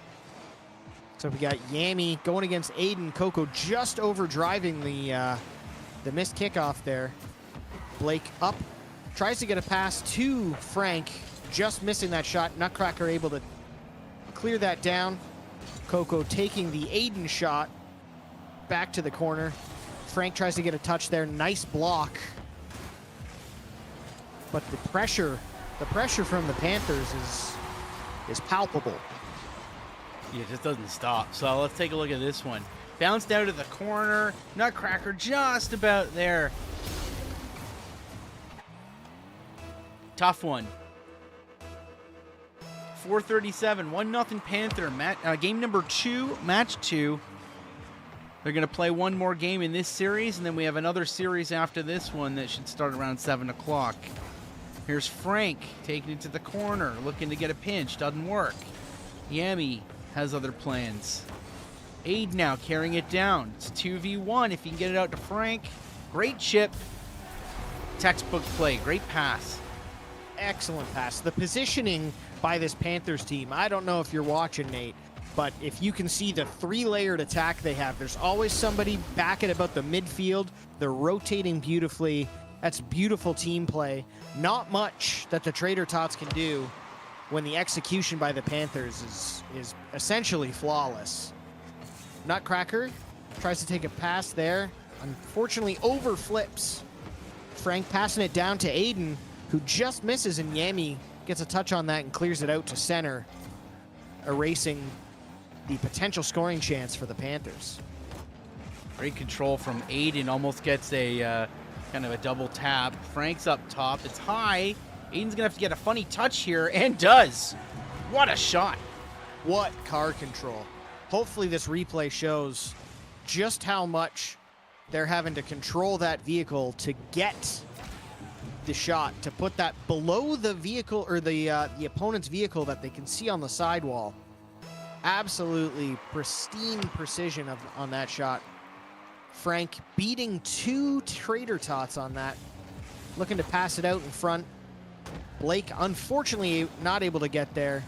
So we got Yami going against Aiden. Coco just over driving the missed kickoff there. Blake up. Tries to get a pass to Frank. Just missing that shot. Nutcracker able to clear that down. Coco taking the Aiden shot back to the corner. Frank tries to get a touch there. Nice block. But the pressure from the Panthers is palpable. Yeah, it just doesn't stop. So let's take a look at this one. Bounced out of the corner. Nutcracker just about there. Tough one. 4:37, 1-0 Panther. Game number 2, match 2. They're going to play one more game in this series, and then we have another series after this one that should start around 7 o'clock. Here's Frank taking it to the corner, looking to get a pinch. Doesn't work. Yami has other plans. Aid now carrying it down. It's 2v1 if you can get it out to Frank. Great chip. Textbook play. Great pass. Excellent pass. The positioning by this Panthers team, I don't know if you're watching, Nate, but if you can see the 3-layered attack they have, there's always somebody back at about the midfield. They're rotating beautifully. That's beautiful team play. Not much that the Trader Tots can do when the execution by the Panthers is essentially flawless. Nutcracker tries to take a pass there. Unfortunately, overflips. Frank passing it down to Aiden, who just misses, and Yami gets a touch on that and clears it out to center, erasing the potential scoring chance for the Panthers. Great control from Aiden. Almost gets a kind of a double tap. Frank's up top. It's high. Aiden's going to have to get a funny touch here, and does. What a shot. What car control. Hopefully this replay shows just how much they're having to control that vehicle to get the shot, to put that below the vehicle or the opponent's vehicle that they can see on the sidewall. Absolutely pristine precision on that shot. Frank beating 2 Trader Tots on that. Looking to pass it out in front. Blake, unfortunately, not able to get there.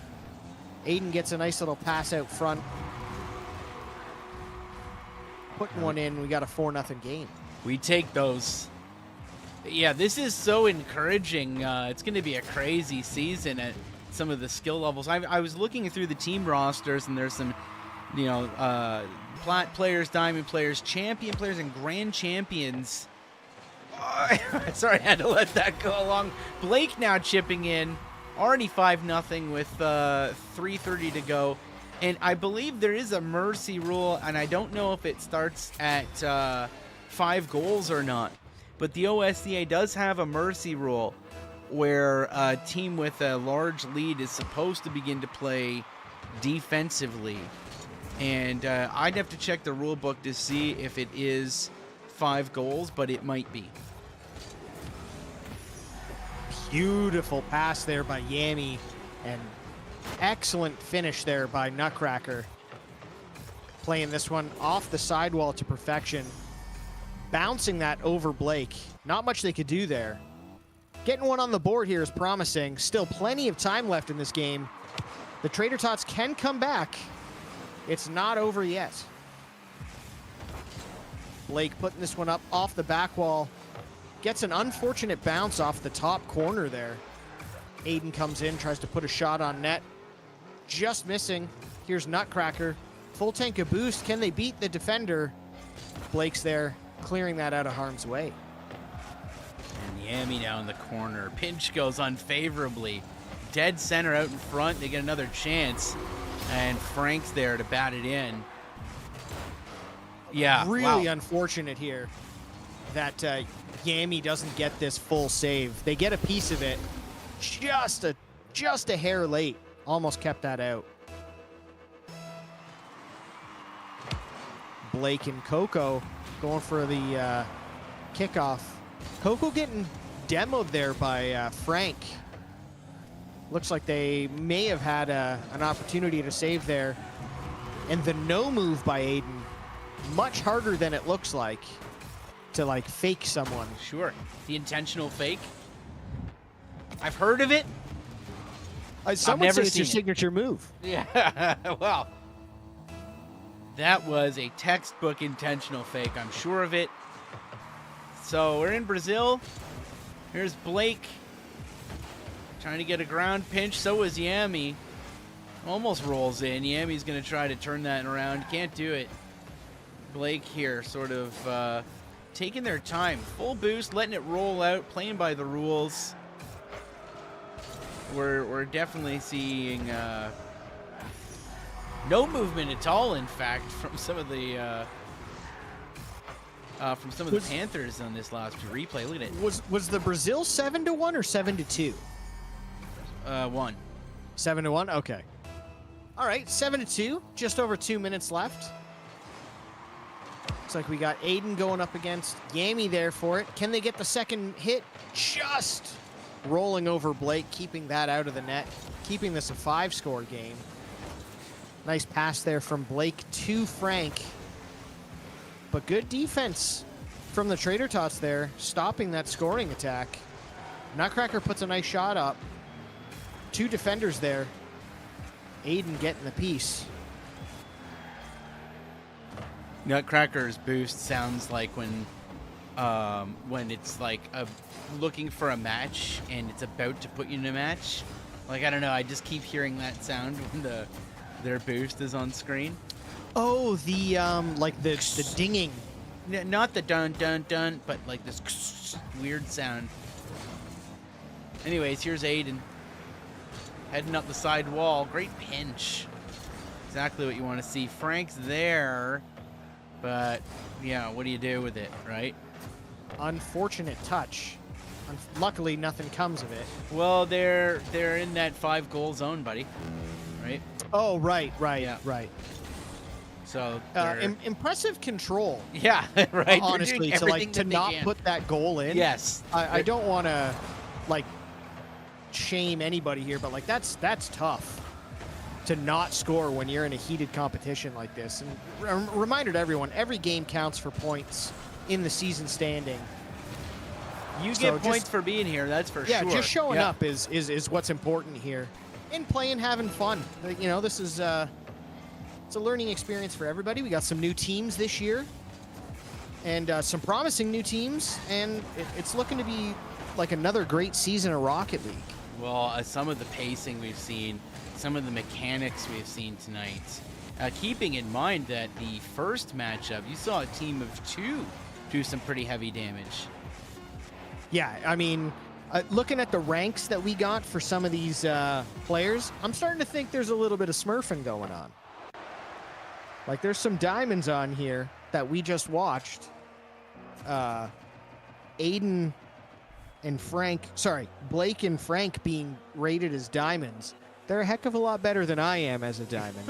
Aiden gets a nice little pass out front. Putting one in, we got a 4-0 game. We take those. Yeah, this is so encouraging. It's going to be a crazy season at some of the skill levels. I was looking through the team rosters, and there's some, plat players, diamond players, champion players, and grand champions. Sorry, I had to let that go along. Blake now chipping in, already 5-0 with 3:30 to go. And I believe there is a mercy rule, and I don't know if it starts at 5 goals or not. But the OSEA does have a mercy rule where a team with a large lead is supposed to begin to play defensively. And I'd have to check the rule book to see if it is 5 goals, but it might be. Beautiful pass there by Yami, and excellent finish there by Nutcracker. Playing this one off the sidewall to perfection. Bouncing that over Blake. Not much they could do there. Getting one on the board here is promising. Still plenty of time left in this game. The Trader Tots can come back. It's not over yet. Blake putting this one up off the back wall. Gets an unfortunate bounce off the top corner there. Aiden comes in, tries to put a shot on net. Just missing. Here's Nutcracker. Full tank of boost. Can they beat the defender? Blake's there, clearing that out of harm's way. And Yami now in the corner. Pinch goes unfavorably. Dead center out in front. They get another chance. And Frank's there to bat it in. Yeah, really wow. Unfortunate here that Yami doesn't get this full save. They get a piece of it, just a hair late. Almost kept that out. Blake and Coco going for the kickoff. Coco getting demoed there by Frank. Looks like they may have had an opportunity to save there. And the no move by Aiden, much harder than it looks like to fake someone. Sure. The intentional fake. I've heard of it. Some would say it's your signature move. Yeah, well, that was a textbook intentional fake. I'm sure of it. So we're in Brazil. Here's Blake trying to get a ground pinch. So is Yami. Almost rolls in. Yami's going to try to turn that around. Can't do it. Blake here sort of taking their time. Full boost, letting it roll out, playing by the rules. We're definitely seeing no movement at all, in fact, from some of the Panthers on this last replay. Look at it. Was the Brazil 7-1 or 7-2? 1. 7-1. Okay. All right, 7-2. Just over 2 minutes left. Looks like we got Aiden going up against Yami there for it. Can they get the second hit? Just rolling over Blake, keeping that out of the net, keeping this a 5-score game. Nice pass there from Blake to Frank. But good defense from the Trader Tots there, stopping that scoring attack. Nutcracker puts a nice shot up. 2 defenders there. Aiden getting the piece. Nutcracker's boost sounds like when it's like looking for a match and it's about to put you in a match. Like, I don't know, I just keep hearing that sound when their boost is on screen. Oh, the dinging. Not the dun dun dun, but like this weird sound. Anyways, here's Aiden heading up the side wall. Great pinch. Exactly what you want to see. Frank's there, but yeah, what do you do with it, right? Unfortunate touch. Luckily, nothing comes of it. Well, they're in that 5-goal zone, buddy. Right? Oh, right. Yeah. Right. So impressive control. Yeah, right. Honestly, to not put that goal in. Yes. I don't want to shame anybody here, but that's tough. to not score when you're in a heated competition like this. And reminder to everyone, every game counts for points in the season standing. You get points for being here, that's for sure. Yeah, just showing up is what's important here. And playing, having fun. You know, this is it's a learning experience for everybody. We got some new teams this year. And some promising new teams. And it's looking to be like another great season of Rocket League. Well, some of the pacing we've seen, some of the mechanics we've seen tonight. Keeping in mind that the first matchup, you saw a team of 2 do some pretty heavy damage. Yeah, I mean, looking at the ranks that we got for some of these players, I'm starting to think there's a little bit of smurfing going on. Like, there's some diamonds on here that we just watched. Aiden and Frank, sorry, Blake and Frank being rated as diamonds. They're a heck of a lot better than I am as a diamond.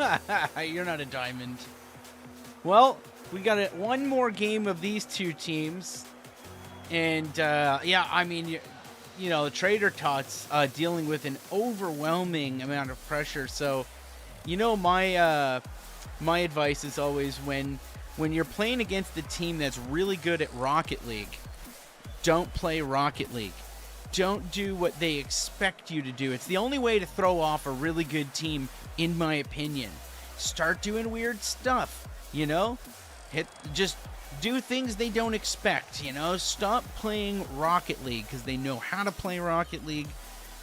You're not a diamond. Well, we got one more game of these 2 teams. And, yeah, I mean, you know, Trader Tots dealing with an overwhelming amount of pressure. So, you know, my advice is always when you're playing against a team that's really good at Rocket League, don't play Rocket League. Don't do what they expect you to do. It's the only way to throw off a really good team, in my opinion. Start doing weird stuff, you know? Just do things they don't expect, you know? Stop playing Rocket League because they know how to play Rocket League,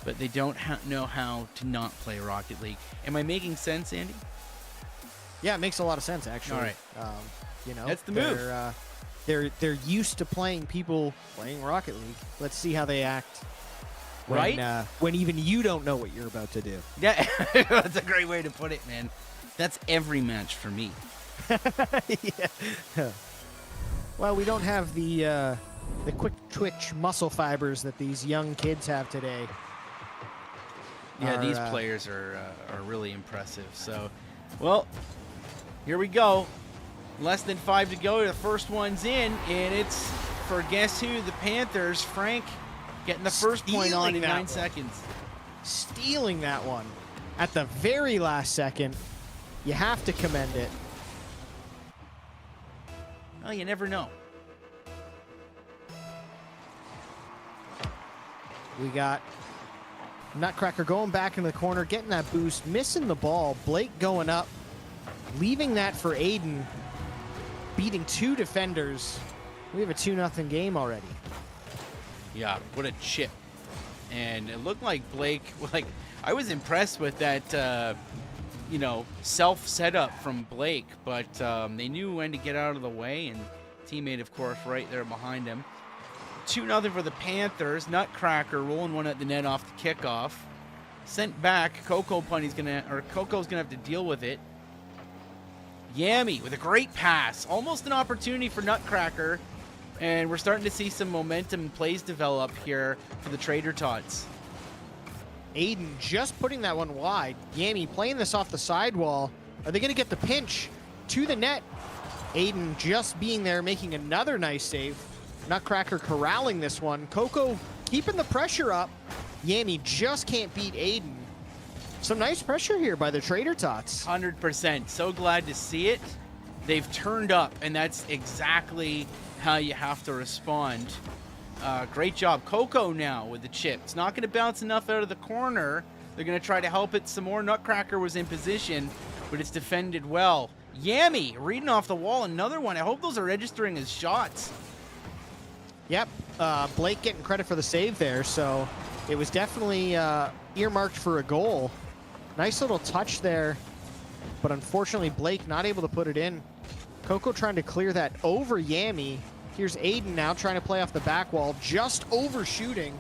but they don't know how to not play Rocket League. Am I making sense, Andy? Yeah, it makes a lot of sense, actually. All right. You know, that's the move. They're used to playing people playing Rocket League. Let's see how they act. When even you don't know what you're about to do. Yeah, that's a great way to put it, man. That's every match for me. Yeah. Well, we don't have the quick twitch muscle fibers that these young kids have today. Yeah, these players are really impressive. So, well, here we go. Less than 5 to go. The first one's in, and it's for guess who? The Panthers. Frank getting the first point on in 9 seconds. Stealing that one at the very last second. You have to commend it. Well, you never know. We got Nutcracker going back in the corner, getting that boost, missing the ball. Blake going up, leaving that for Aiden, beating 2 defenders. We have a 2-0 game already. Yeah, what a chip. And it looked like Blake, I was impressed with that, self-setup from Blake, but they knew when to get out of the way, and teammate, of course, right there behind him. 2-0 for the Panthers. Nutcracker rolling one at the net off the kickoff. Sent back. Coco's gonna have to deal with it. Yami with a great pass. Almost an opportunity for Nutcracker. And we're starting to see some momentum and plays develop here for the Trader Tots. Aiden just putting that one wide. Yami playing this off the sidewall. Are they going to get the pinch to the net? Aiden just being there, making another nice save. Nutcracker corralling this one. Coco keeping the pressure up. Yami just can't beat Aiden. Some nice pressure here by the Trader Tots. 100%. So glad to see it. They've turned up, and that's exactly how you have to respond. Great job. Coco now with the chip. It's not going to bounce enough out of the corner. They're going to try to help it some more. Nutcracker was in position, but it's defended well. Yami reading off the wall. Another one. I hope those are registering as shots. Yep. Blake getting credit for the save there, so it was definitely earmarked for a goal. Nice little touch there, but unfortunately Blake not able to put it in. Coco trying to clear that over Yami. Here's Aiden now trying to play off the back wall, just overshooting.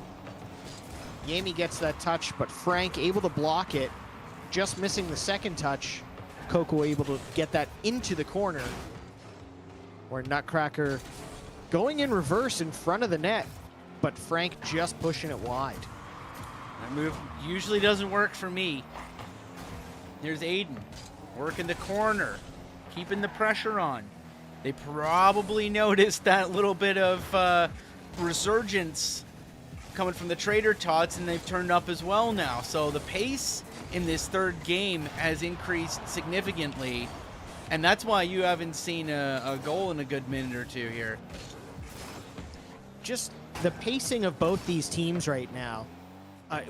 Yami gets that touch, but Frank able to block it, just missing the second touch. Coco able to get that into the corner, where Nutcracker going in reverse in front of the net, but Frank just pushing it wide. That move usually doesn't work for me. Here's Aiden working the corner, keeping the pressure on. They probably noticed that little bit of resurgence coming from the Trader Tots, and they've turned up as well now. So the pace in this third game has increased significantly, and that's why you haven't seen a goal in a good minute or two here. Just the pacing of both these teams right now,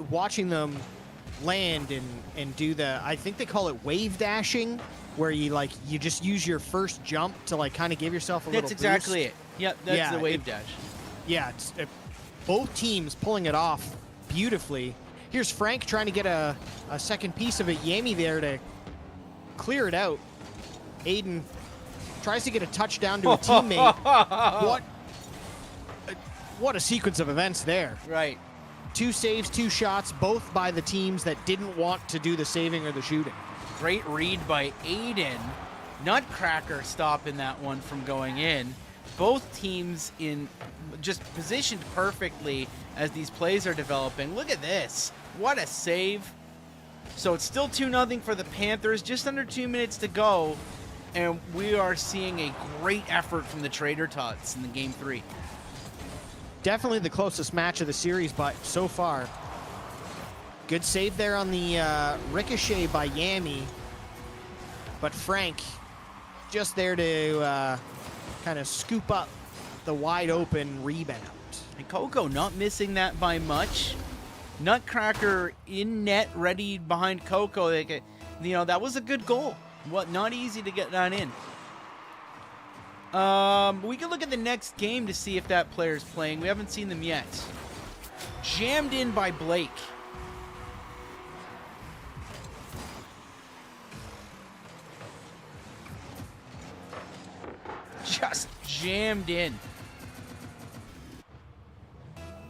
watching them land and do the, I think they call it wave dashing, where you just use your first jump to like kind of give yourself a little That's exactly boost. it. Yep, that's the wave dash. Yeah, both teams pulling it off beautifully. Here's Frank trying to get a second piece of it. Yami there to clear it out. Aiden tries to get a touchdown to a teammate. What a sequence of events there. Right. 2 saves, 2 shots, both by the teams that didn't want to do the saving or the shooting. Great read by Aiden. Nutcracker stopping that one from going in. Both teams in just positioned perfectly as these plays are developing. Look at this. What a save. So it's still 2-0 for the Panthers. Just under 2 minutes to go. And we are seeing a great effort from the Trader Tots in the game 3. Definitely the closest match of the series, but so far. Good save there on the ricochet by Yami. But Frank just there to kind of scoop up the wide open rebound. And Coco not missing that by much. Nutcracker in net, ready behind Coco. That was a good goal. Not easy to get that in. We can look at the next game to see if that player's playing. We haven't seen them yet. Jammed in by Blake. Just jammed in.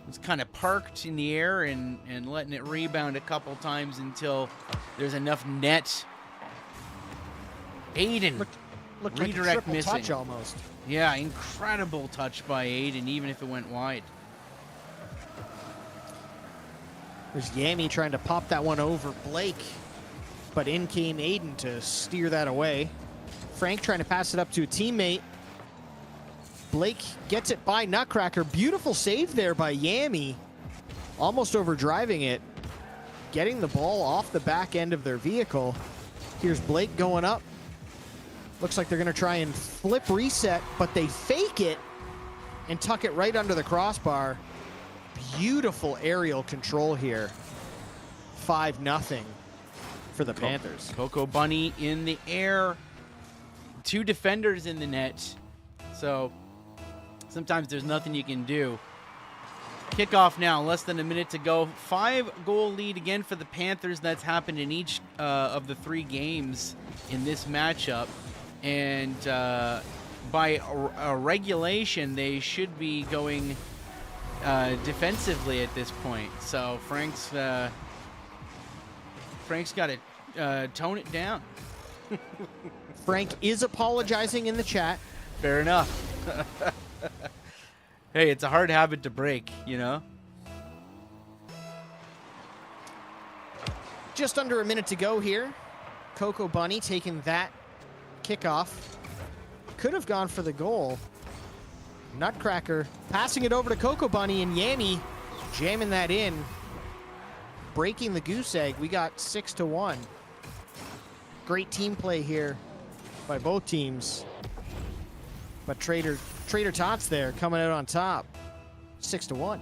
It's kind of parked in the air and letting it rebound a couple times until there's enough net. Aiden. Looked redirect like a triple missing. touch almost. Yeah, incredible touch by Aiden, even if it went wide. There's Yami trying to pop that one over Blake, but in came Aiden to steer that away. Frank trying to pass it up to a teammate. Blake gets it by Nutcracker. Beautiful save there by Yami. Almost overdriving it. Getting the ball off the back end of their vehicle. Here's Blake going up. Looks like they're going to try and flip reset, but they fake it and tuck it right under the crossbar. Beautiful aerial control here. 5-0 for the Panthers. Coco Bunny in the air. 2 defenders in the net. So sometimes there's nothing you can do. Kickoff now, less than a minute to go. 5-goal lead again for the Panthers. That's happened in each of the 3 games in this matchup. And by a regulation, they should be going defensively at this point. So Frank's got to tone it down. Frank is apologizing in the chat. Fair enough. Hey, it's a hard habit to break, you know? Just under a minute to go here. Coco Bunny taking that kickoff. Could have gone for the goal. Nutcracker passing it over to Coco Bunny, and Yami jamming that in. Breaking the goose egg. We got 6-1. Great team play here by both teams. But Trader Tots there coming out on top. 6-1. All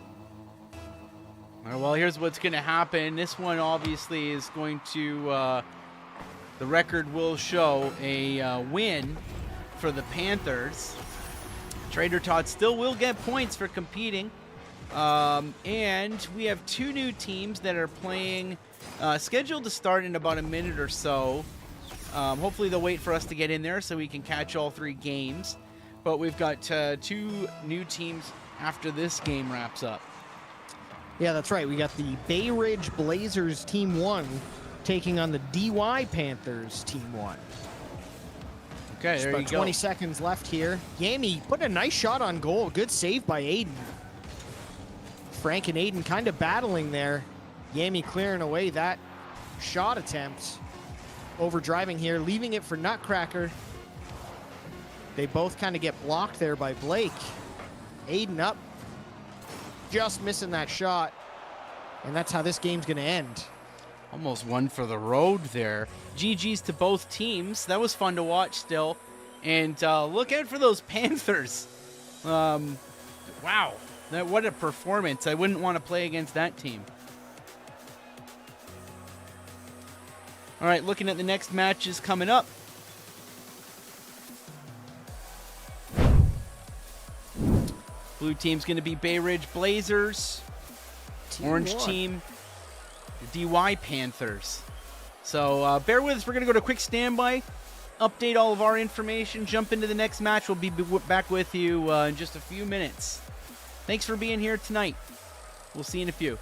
right, well, here's what's going to happen. This one obviously is going to, the record will show a win for the Panthers. Trader Tots still will get points for competing. And we have 2 new teams that are playing, scheduled to start in about a minute or so. Hopefully they'll wait for us to get in there so we can catch all 3 games. But we've got 2 new teams after this game wraps up. Yeah, that's right. We got the Bay Ridge Blazers Team 1 taking on the DY Panthers Team 1. Okay, there you about go. 20 seconds left here. Yami put a nice shot on goal. Good save by Aiden. Frank and Aiden kind of battling there. Yami clearing away that shot attempt. Overdriving here, leaving it for Nutcracker. They both kind of get blocked there by Blake. Aiden up. Just missing that shot. And that's how this game's going to end. Almost one for the road there. GG's to both teams. That was fun to watch still. And look out for those Panthers. Wow. What a performance. I wouldn't want to play against that team. All right, looking at the next matches coming up. Blue team's going to be Bay Ridge Blazers. Orange team, the DY Panthers. So bear with us. We're going to go to a quick standby, update all of our information, jump into the next match. We'll be back with you in just a few minutes. Thanks for being here tonight. We'll see you in a few.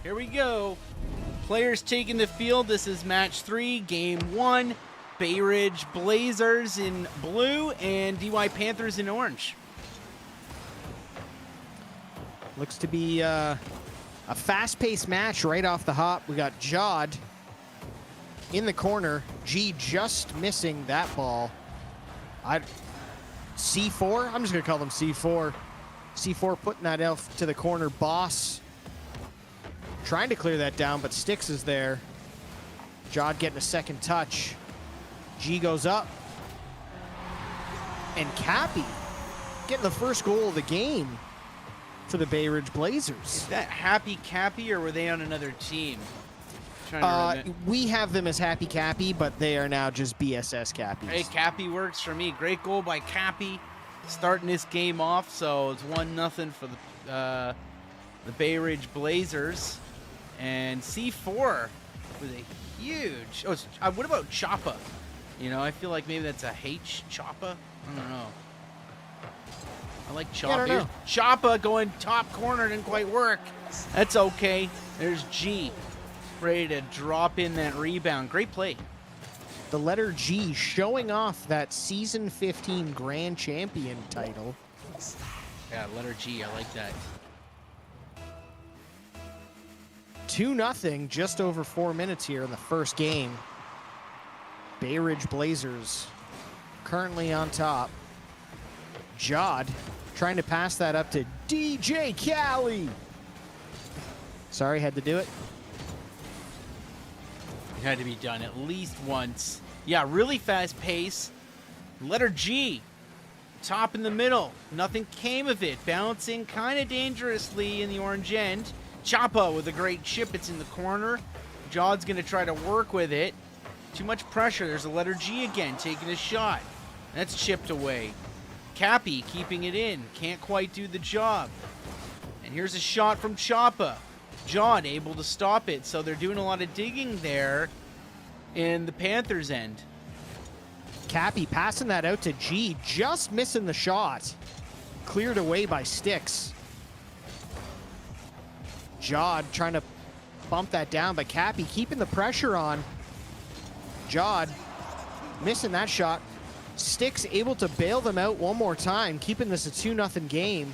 Here we go. Players taking the field. This is match 3, game 1. Bay Ridge Blazers in blue and DY Panthers in orange. Looks to be a fast-paced match right off the hop. We got Jod in the corner. G just missing that ball. C4? I'm just going to call them C4. C4 putting that elf to the corner. Boss trying to clear that down, but Sticks is there. Jod getting a second touch. G goes up. And Cappy getting the first goal of the game for the Bay Ridge Blazers. Is that Happy Cappy or were they on another team? We have them as Happy Cappy, but they are now just BSS Cappies. Hey, Cappy works for me. Great goal by Cappy, starting this game off. So it's 1-0 for the Bay Ridge Blazers, and C4 with a huge. Oh, what about Choppa? You know, I feel like maybe that's a H Choppa. I don't know. I like Choppa. Yeah, I don't know. Choppa going top corner didn't quite work. That's okay. There's G. Ready to drop in that rebound. Great play. The letter G showing off that season 15 grand champion title. Yeah, letter G. I like that. 2-0, just over 4 minutes here in the first game. Bay Ridge Blazers currently on top. Jod trying to pass that up to DJ Cali. Sorry, had to do it. It had to be done at least once. Yeah, really fast pace. Letter G. Top in the middle. Nothing came of it. Bouncing kind of dangerously in the orange end. Choppa with a great chip. It's in the corner. Jod's going to try to work with it. Too much pressure. There's a letter G again, taking a shot. That's chipped away. Cappy keeping it in. Can't quite do the job. And here's a shot from Choppa. Jod able to stop it, so they're doing a lot of digging there in the Panthers' end. Cappy passing that out to G, just missing the shot. Cleared away by Sticks. Jod trying to bump that down, but Cappy keeping the pressure on. Jod missing that shot. Sticks able to bail them out one more time, keeping this a 2-0 game.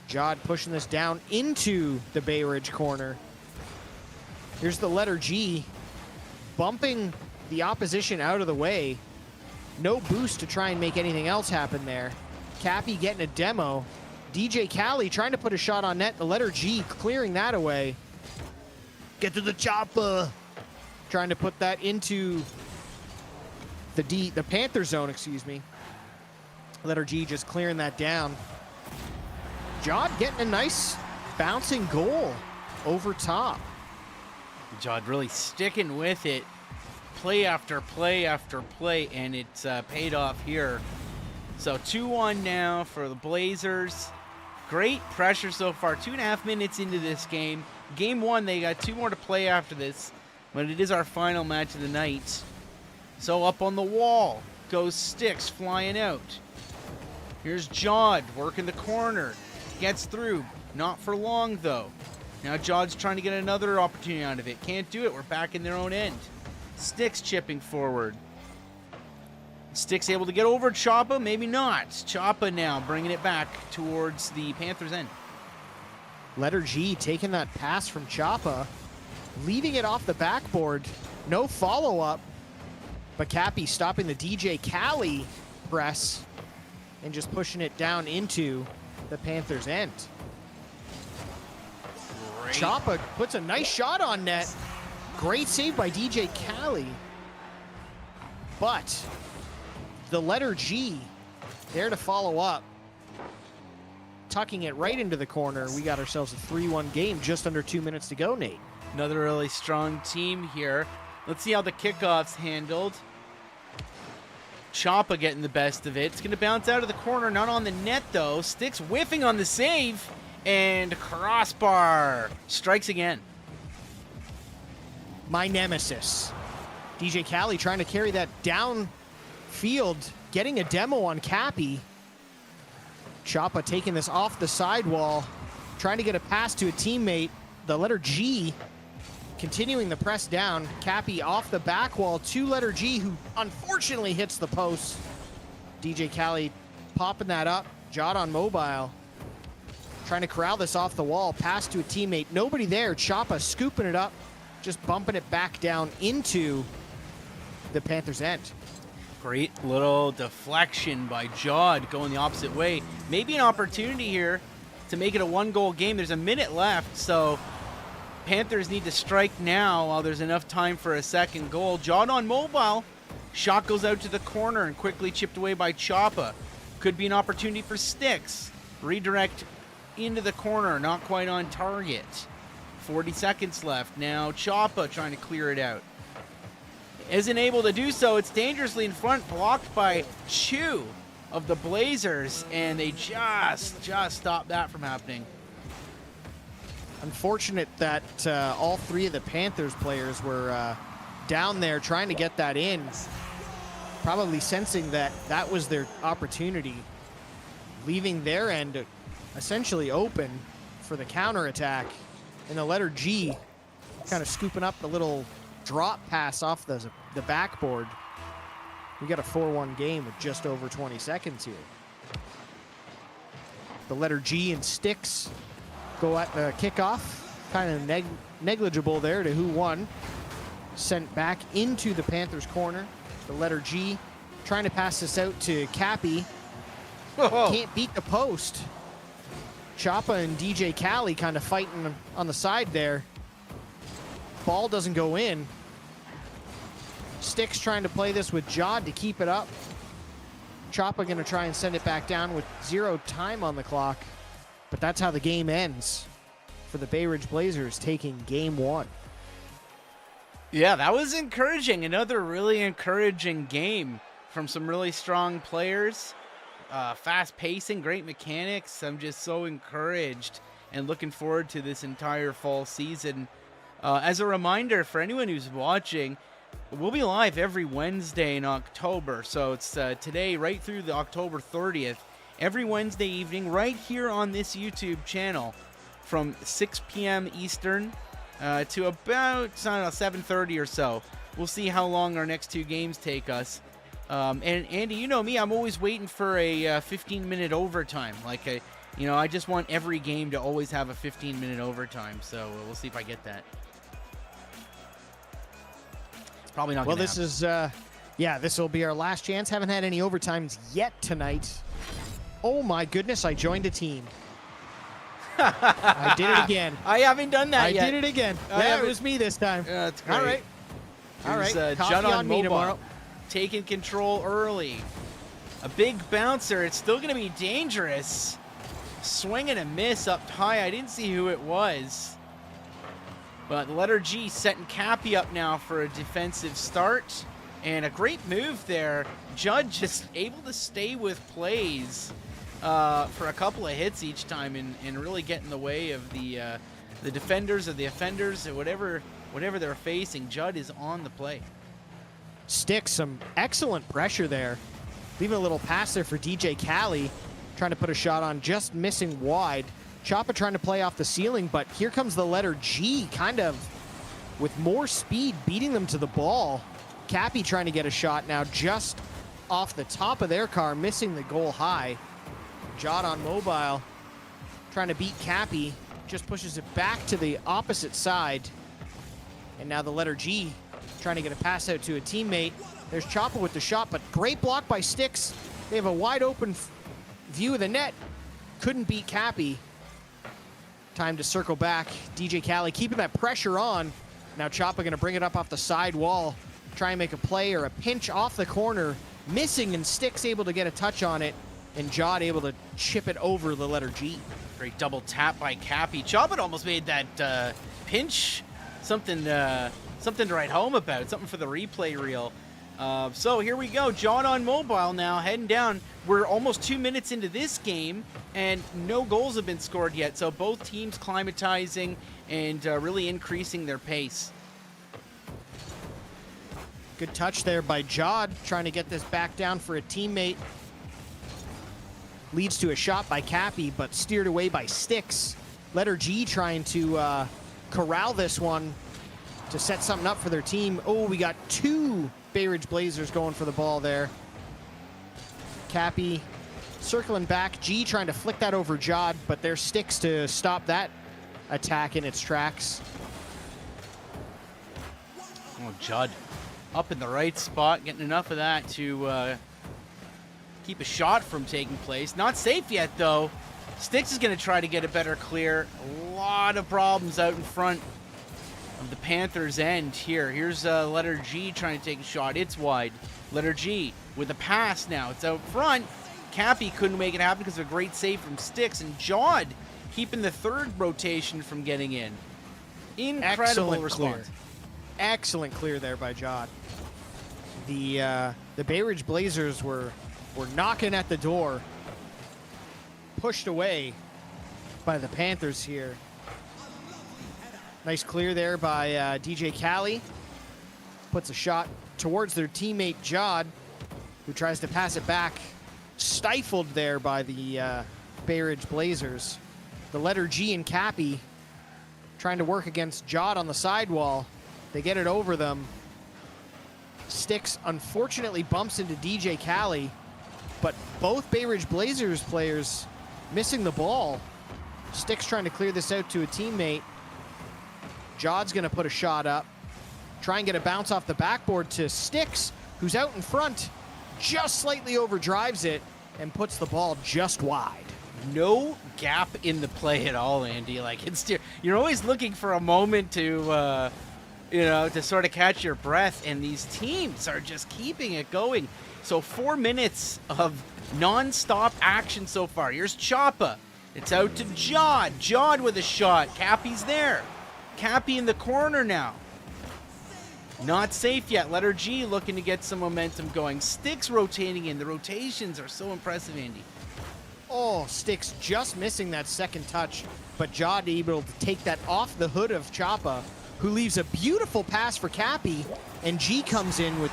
Jod pushing this down into the Bay Ridge corner. Here's the letter G, bumping the opposition out of the way. No boost to try and make anything else happen there. Cappy getting a demo. DJ Cali trying to put a shot on net. The letter G clearing that away. Get to the chopper. Trying to put that into the Panther zone, excuse me. Letter G just clearing that down. Jod getting a nice bouncing goal over top. Jod really sticking with it. Play after play after play, and it's paid off here. So 2-1 now for the Blazers. Great pressure so far. 2.5 minutes into this game. Game 1, they got 2 more to play after this, but it is our final match of the night. So up on the wall goes Sticks flying out. Here's Jod working the corner. Gets through. Not for long, though. Now Jod's trying to get another opportunity out of it. Can't do it. We're back in their own end. Sticks chipping forward. Sticks able to get over Choppa? Maybe not. Choppa now bringing it back towards the Panthers' end. Letter G taking that pass from Choppa, leaving it off the backboard. No follow-up. But Cappy stopping the DJ Cali press and just pushing it down into the Panthers' end. Great. Choppa puts a nice shot on net. Great save by DJ Cali. But the letter G there to follow up. Tucking it right into the corner. We got ourselves a 3-1 game, just under 2 minutes to go, Nate. Another really strong team here. Let's see how the kickoff's handled. Choppa getting the best of it. It's going to bounce out of the corner, not on the net, though. Sticks whiffing on the save. And crossbar strikes again. My nemesis. DJ Cali trying to carry that downfield, getting a demo on Cappy. Choppa taking this off the sidewall, trying to get a pass to a teammate. the letter G continuing the press down. Cappy off the back wall to letter G, who unfortunately hits the post. DJ Cali popping that up. Jod on mobile. Trying to corral this off the wall. Pass to a teammate. Nobody there. Choppa scooping it up. Just bumping it back down into the Panthers' end. Great little deflection by Jod going the opposite way. Maybe an opportunity here to make it a one-goal game. There's a minute left, so Panthers need to strike now while there's enough time for a second goal. Jod on mobile. Shot goes out to the corner and quickly chipped away by Choppa. Could be an opportunity for Sticks. Redirect into the corner, not quite on target. 40 seconds left. Now Choppa trying to clear it out. Isn't able to do so. It's dangerously in front, blocked by Chu of the Blazers, and they just stopped that from happening. Unfortunate that all three of the Panthers players were down there trying to get that in, probably sensing that that was their opportunity, leaving their end essentially open for the counterattack. And the letter G kind of scooping up the little drop pass off the backboard. We got a 4-1 game with just over 20 seconds here. The letter G and Sticks go at the kickoff. Kind of negligible there to who won. Sent back into the Panthers corner. The letter G trying to pass this out to Cappy. Whoa. Can't beat the post. Choppa and DJ Cali kind of fighting on the side there. Ball doesn't go in. Sticks trying to play this with Jod to keep it up. Choppa going to try and send it back down with 0 time on the clock. But that's how the game ends for the Bay Ridge Blazers, taking game 1. Yeah, that was encouraging. Another really encouraging game from some really strong players. Fast pacing, great mechanics. I'm just so encouraged and looking forward to this entire fall season. As a reminder for anyone who's watching, we'll be live every Wednesday in October. So it's today right through the October 30th. Every Wednesday evening right here on this YouTube channel from 6 p.m. Eastern to about, I don't know, 7:30 or so. We'll see how long our next 2 games take us. And Andy, you know me, I'm always waiting for a 15-minute overtime. I just want every game to always have a 15-minute overtime. So we'll see if I get that. It's probably not Well, gonna this happen. is, this will be our last chance. Haven't had any overtimes yet tonight. Oh my goodness, I joined a team. I did it again. I haven't done that yet. I did it again. Yeah, it was me this time. Yeah, that's great. All right. All right. Here's, Coffee Judd on on me mobile, tomorrow. taking control early. A big bouncer. It's still going to be dangerous. Swing and a miss up high. I didn't see who it was. But the letter G setting Cappy up now for a defensive start. And a great move there. Judd just able to stay with plays for a couple of hits each time and really get in the way of the defenders or the offenders or whatever they're facing. Judd is on the play. Sticks some excellent pressure there. Leaving a little pass there for DJ Cali. Trying to put a shot on, just missing wide. Choppa trying to play off the ceiling, but here comes the letter G, kind of with more speed, beating them to the ball. Cappy trying to get a shot now, just off the top of their car, missing the goal high. Jod on mobile, trying to beat Cappy, just pushes it back to the opposite side. And now the letter G trying to get a pass out to a teammate. There's Choppa with the shot, but great block by Sticks. They have a wide open view of the net. Couldn't beat Cappy. Time to circle back. DJ Cali keeping that pressure on. Now Choppa going to bring it up off the side wall. Try and make a play or a pinch off the corner. Missing, and Sticks able to get a touch on it. And Jod able to chip it over the letter G. Great double tap by Cappy. Choppa almost made that pinch something to write home about. Something for the replay reel. So here we go. Jod on mobile now, heading down. We're almost 2 minutes into this game, and no goals have been scored yet. So both teams climatizing and really increasing their pace. Good touch there by Jod, trying to get this back down for a teammate. Leads to a shot by Cappy, but steered away by Sticks. Letter G trying to corral this one to set something up for their team. Oh, we got 2 Bay Ridge Blazers going for the ball there. Cappy circling back. G trying to flick that over Jod, but there's sticks to stop that attack in its tracks. Oh, Judd up in the right spot, getting enough of that to keep a shot from taking place. Not safe yet, though. Sticks is going to try to get a better clear. A lot of problems out in front of the Panthers' end here. Here's letter G trying to take a shot. It's wide. Letter G with a pass now. It's out front. Cappy couldn't make it happen because of a great save from Sticks. And Jod keeping the third rotation from getting in. Incredible response. Excellent clear there by Jod. The Bay Ridge Blazers were knocking at the door. Pushed away by the Panthers here. Nice clear there by DJ Cali. Puts a shot towards their teammate Jod, who tries to pass it back. Stifled there by the Bay Ridge Blazers. The letter G and Cappy trying to work against Jod on the sidewall. They get it over them. Sticks unfortunately bumps into DJ Cali, but both Bay Ridge Blazers players missing the ball. Sticks trying to clear this out to a teammate. Jod's going to put a shot up. Try and get a bounce off the backboard to Sticks, who's out in front. Just slightly overdrives it and puts the ball just wide. No gap in the play at all, Andy. Like, you're always looking for a moment to, to sort of catch your breath, and these teams are just keeping it going. So 4 minutes of non-stop action so far. Here's Choppa. It's out to Jod. Jod with a shot. Cappy's there. Cappy in the corner now. Not safe yet. Letter G looking to get some momentum going. Sticks rotating in. The rotations are so impressive, Andy. Oh, Sticks just missing that second touch, but Jod able to take that off the hood of Choppa, who leaves a beautiful pass for Cappy, and G comes in with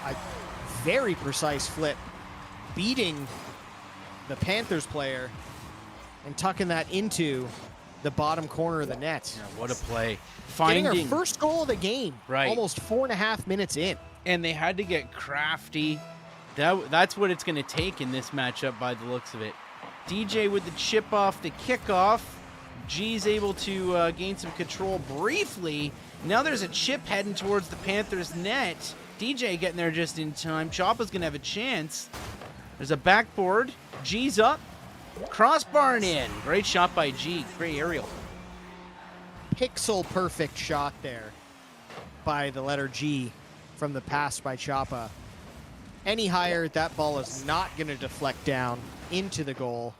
a very precise flip, beating the Panthers player and tucking that into the bottom corner of the net. Yeah, what a play. Getting our first goal of the game, right? Almost 4.5 minutes in. And they had to get crafty. That's what it's going to take in this matchup by the looks of it. DJ with the chip off the kickoff. G's able to gain some control briefly. Now there's a chip heading towards the Panthers net. DJ getting there just in time. Choppa's going to have a chance. There's a backboard. G's up. Crossbar in. Great shot by G. Great aerial. Pixel perfect shot there by the letter G from the pass by Choppa. Any higher, that ball is not going to deflect down into the goal.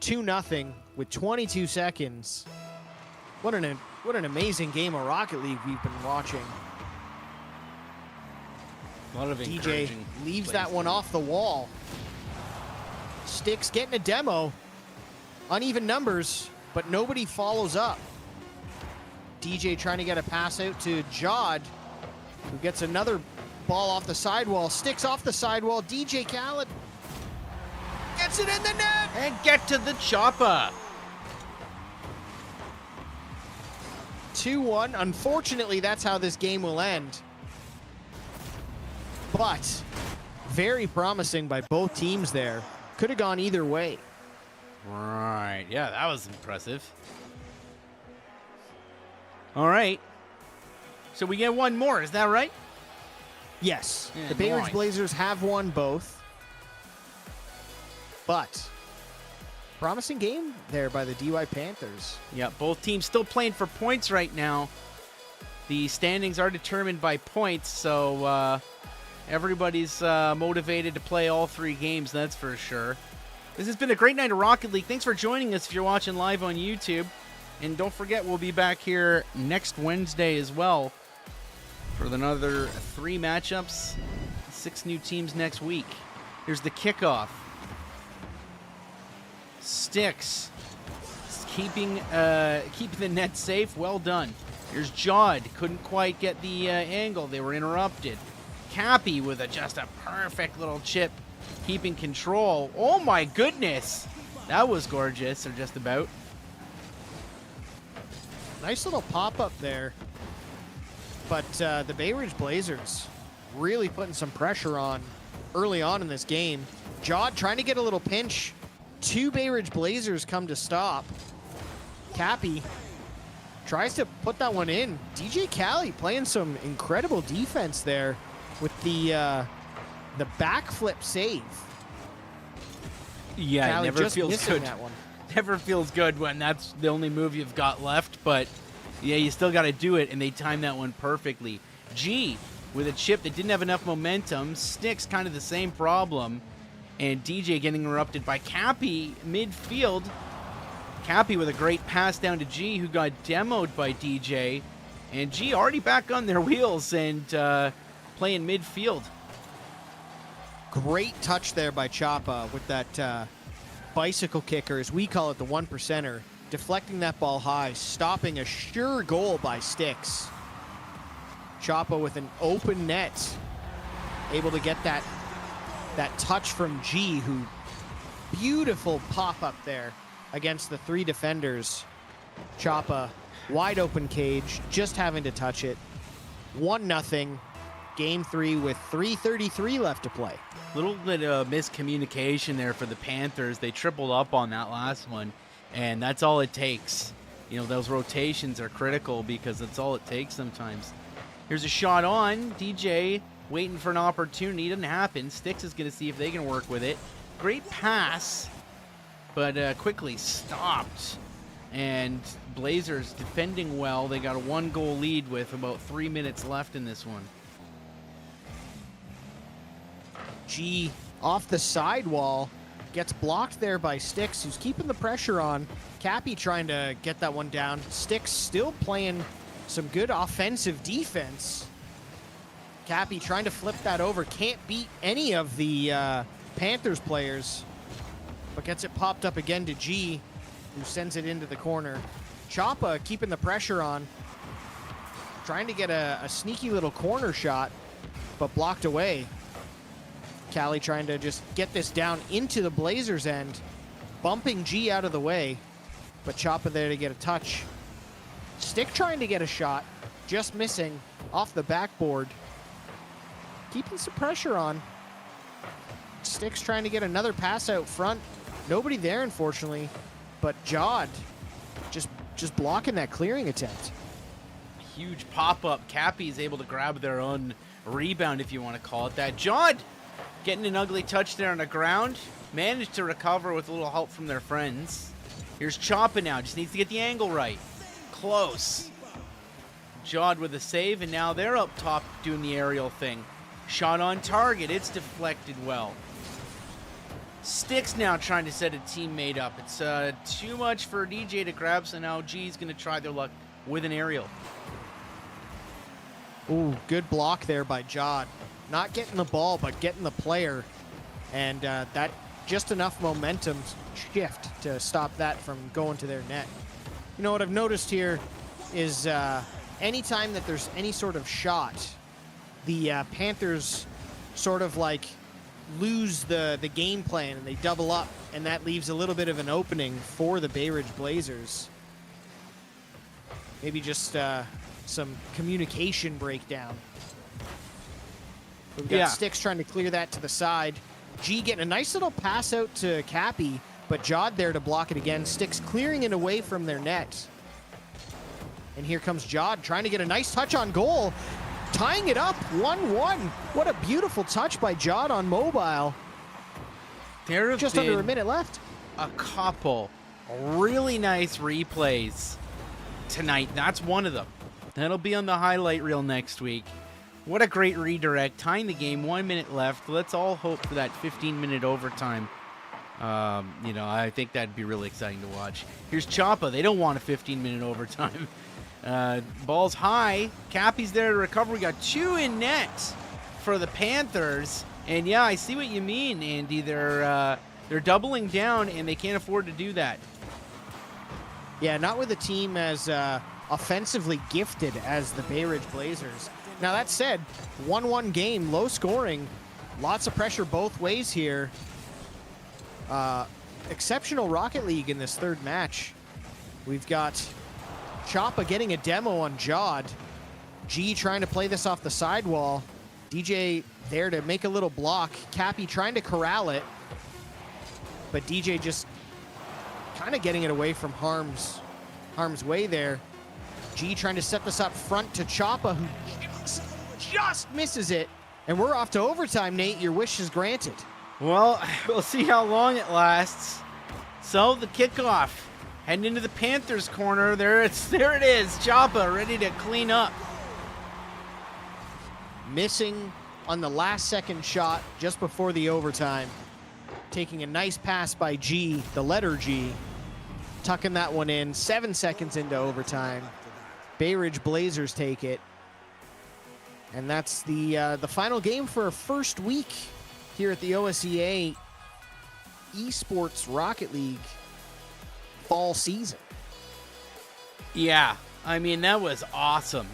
2-0 with 22 seconds. What an amazing game of Rocket League we've been watching. A lot of DJ leaves plays. that one off the wall. Sticks getting a demo. Uneven numbers, but nobody follows up. DJ trying to get a pass out to Jod, who gets another ball off the sidewall. Sticks off the sidewall. DJ Khaled gets it in the net. And get to the Choppa. 2-1. Unfortunately, that's how this game will end. But very promising by both teams there. Could have gone either way. Right. Yeah, that was impressive. All right. So we get one more. Is that right? Yes. Yeah, The Bay Ridge nice. Blazers have won both. But promising game there by the DY Panthers. Yeah, both teams still playing for points right now. The standings are determined by points, so everybody's motivated to play all 3 games, that's for sure. This has been a great night of Rocket League. Thanks for joining us if you're watching live on YouTube. And don't forget, we'll be back here next Wednesday as well for another 3 matchups, 6 new teams next week. Here's the kickoff. Sticks keeping the net safe. Well done. Here's Jod. Couldn't quite get the angle. They were interrupted. Cappy with just a perfect little chip, keeping control. Oh my goodness. That was gorgeous, or just about. Nice little pop-up there. But the Bay Ridge Blazers really putting some pressure on early on in this game. Jod trying to get a little pinch. 2 Bay Ridge Blazers come to stop. Cappy tries to put that one in. DJ Cali playing some incredible defense there with the backflip save. Yeah, Cali it never just feels missing good. that one. Never feels good when that's the only move you've got left, but yeah, you still got to do it, and they timed that one perfectly. G with a chip that didn't have enough momentum. Sticks kind of the same problem, and DJ getting interrupted by Cappy midfield. Cappy with a great pass down to G, who got demoed by DJ, and G already back on their wheels and playing midfield. Great touch there by Choppa with that bicycle kicker, as we call it, the 1%er, deflecting that ball high, stopping a sure goal by Sticks. Choppa with an open net, able to get that touch from G, who beautiful pop-up there against the 3 defenders. Choppa, wide open cage, just having to touch it. 1-0, game 3 with 3:33 left to play. Little bit of miscommunication there for the Panthers. They tripled up on that last one, and that's all it takes. You know, those rotations are critical because that's all it takes sometimes. Here's a shot on. DJ waiting for an opportunity. Doesn't happen. Sticks is going to see if they can work with it. Great pass, but quickly stopped. And Blazers defending well. They got a 1-goal lead with about 3 minutes left in this one. G off the sidewall, gets blocked there by Sticks, who's keeping the pressure on. Cappy trying to get that one down. Sticks still playing some good offensive defense. Cappy trying to flip that over. Can't beat any of the Panthers players, but gets it popped up again to G, who sends it into the corner. Choppa keeping the pressure on, trying to get a sneaky little corner shot, but blocked away. Cali trying to just get this down into the Blazers' end, bumping G out of the way, but Choppa there to get a touch. Stick trying to get a shot, just missing off the backboard. Keeping some pressure on. Stick's trying to get another pass out front. Nobody there, unfortunately, but Jod just blocking that clearing attempt. Huge pop-up. Cappy's able to grab their own rebound, if you want to call it that. Jod getting an ugly touch there on the ground. Managed to recover with a little help from their friends. Here's Choppa now. Just needs to get the angle right. Close. Jod with a save, and now they're up top doing the aerial thing. Shot on target. It's deflected well. Sticks now trying to set a teammate up. It's too much for DJ to grab, so now G's going to try their luck with an aerial. Ooh, good block there by Jod. Not getting the ball, but getting the player. And that just enough momentum shift to stop that from going to their net. You know what I've noticed here is anytime that there's any sort of shot, the Panthers sort of like lose the game plan and they double up, and that leaves a little bit of an opening for the Bay Ridge Blazers. Maybe just some communication breakdown. We've got Sticks trying to clear that to the side. G getting a nice little pass out to Cappy, but Jod there to block it again. Sticks clearing it away from their net. And here comes Jod trying to get a nice touch on goal, tying it up 1-1. What a beautiful touch by Jod on mobile. There have just been under a minute left. A couple really nice replays tonight. That's one of them. That'll be on the highlight reel next week. What a great redirect, tying the game, 1 minute left. Let's all hope for that 15-minute overtime. You know, I think that'd be really exciting to watch. Here's Choppa. They don't want a 15-minute overtime. Ball's high. Cappy's there to recover. We got 2 in net for the Panthers. And yeah, I see what you mean, Andy. They're doubling down, and they can't afford to do that. Yeah, not with a team as offensively gifted as the Bay Ridge Blazers. Now, that said, 1-1 game, low scoring, lots of pressure both ways here. Exceptional Rocket League in this third match. We've got Choppa getting a demo on Jod. G trying to play this off the sidewall. DJ there to make a little block. Cappy trying to corral it. But DJ just kind of getting it away from harm's way there. G trying to set this up front to Choppa, who just misses it. And we're off to overtime, Nate. Your wish is granted. Well, we'll see how long it lasts. So the kickoff, heading into the Panthers corner. There it is. Choppa ready to clean up. Missing on the last second shot just before the overtime. Taking a nice pass by G, the letter G. Tucking that one in, 7 seconds into overtime. Bay Ridge Blazers take it. And that's the final game for our first week here at the OSEA Esports Rocket League fall season. Yeah, I mean, that was awesome.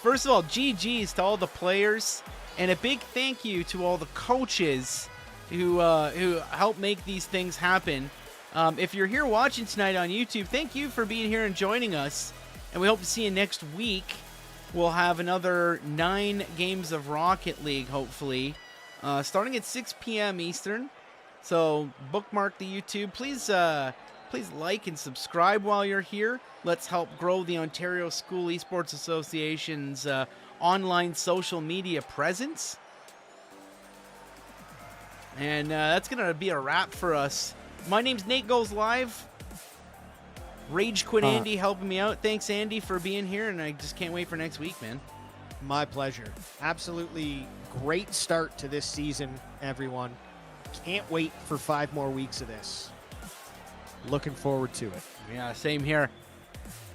First of all, GG's to all the players, and a big thank you to all the coaches who help make these things happen. If you're here watching tonight on YouTube, thank you for being here and joining us, and we hope to see you next week. We'll have another 9 games of Rocket League, hopefully, starting at 6 p.m. Eastern. So bookmark the YouTube. Please like and subscribe while you're here. Let's help grow the Ontario School Esports Association's online social media presence. And that's going to be a wrap for us. My name's Nate Goes Live. Rage Quit Andy helping me out. Thanks, Andy, for being here, and I just can't wait for next week, man. My pleasure. Absolutely great start to this season, everyone. Can't wait for 5 more weeks of this. Looking forward to it. Yeah, same here.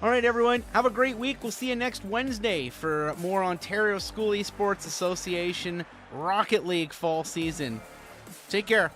All right, everyone. Have a great week. We'll see you next Wednesday for more Ontario School Esports Association Rocket League fall season. Take care.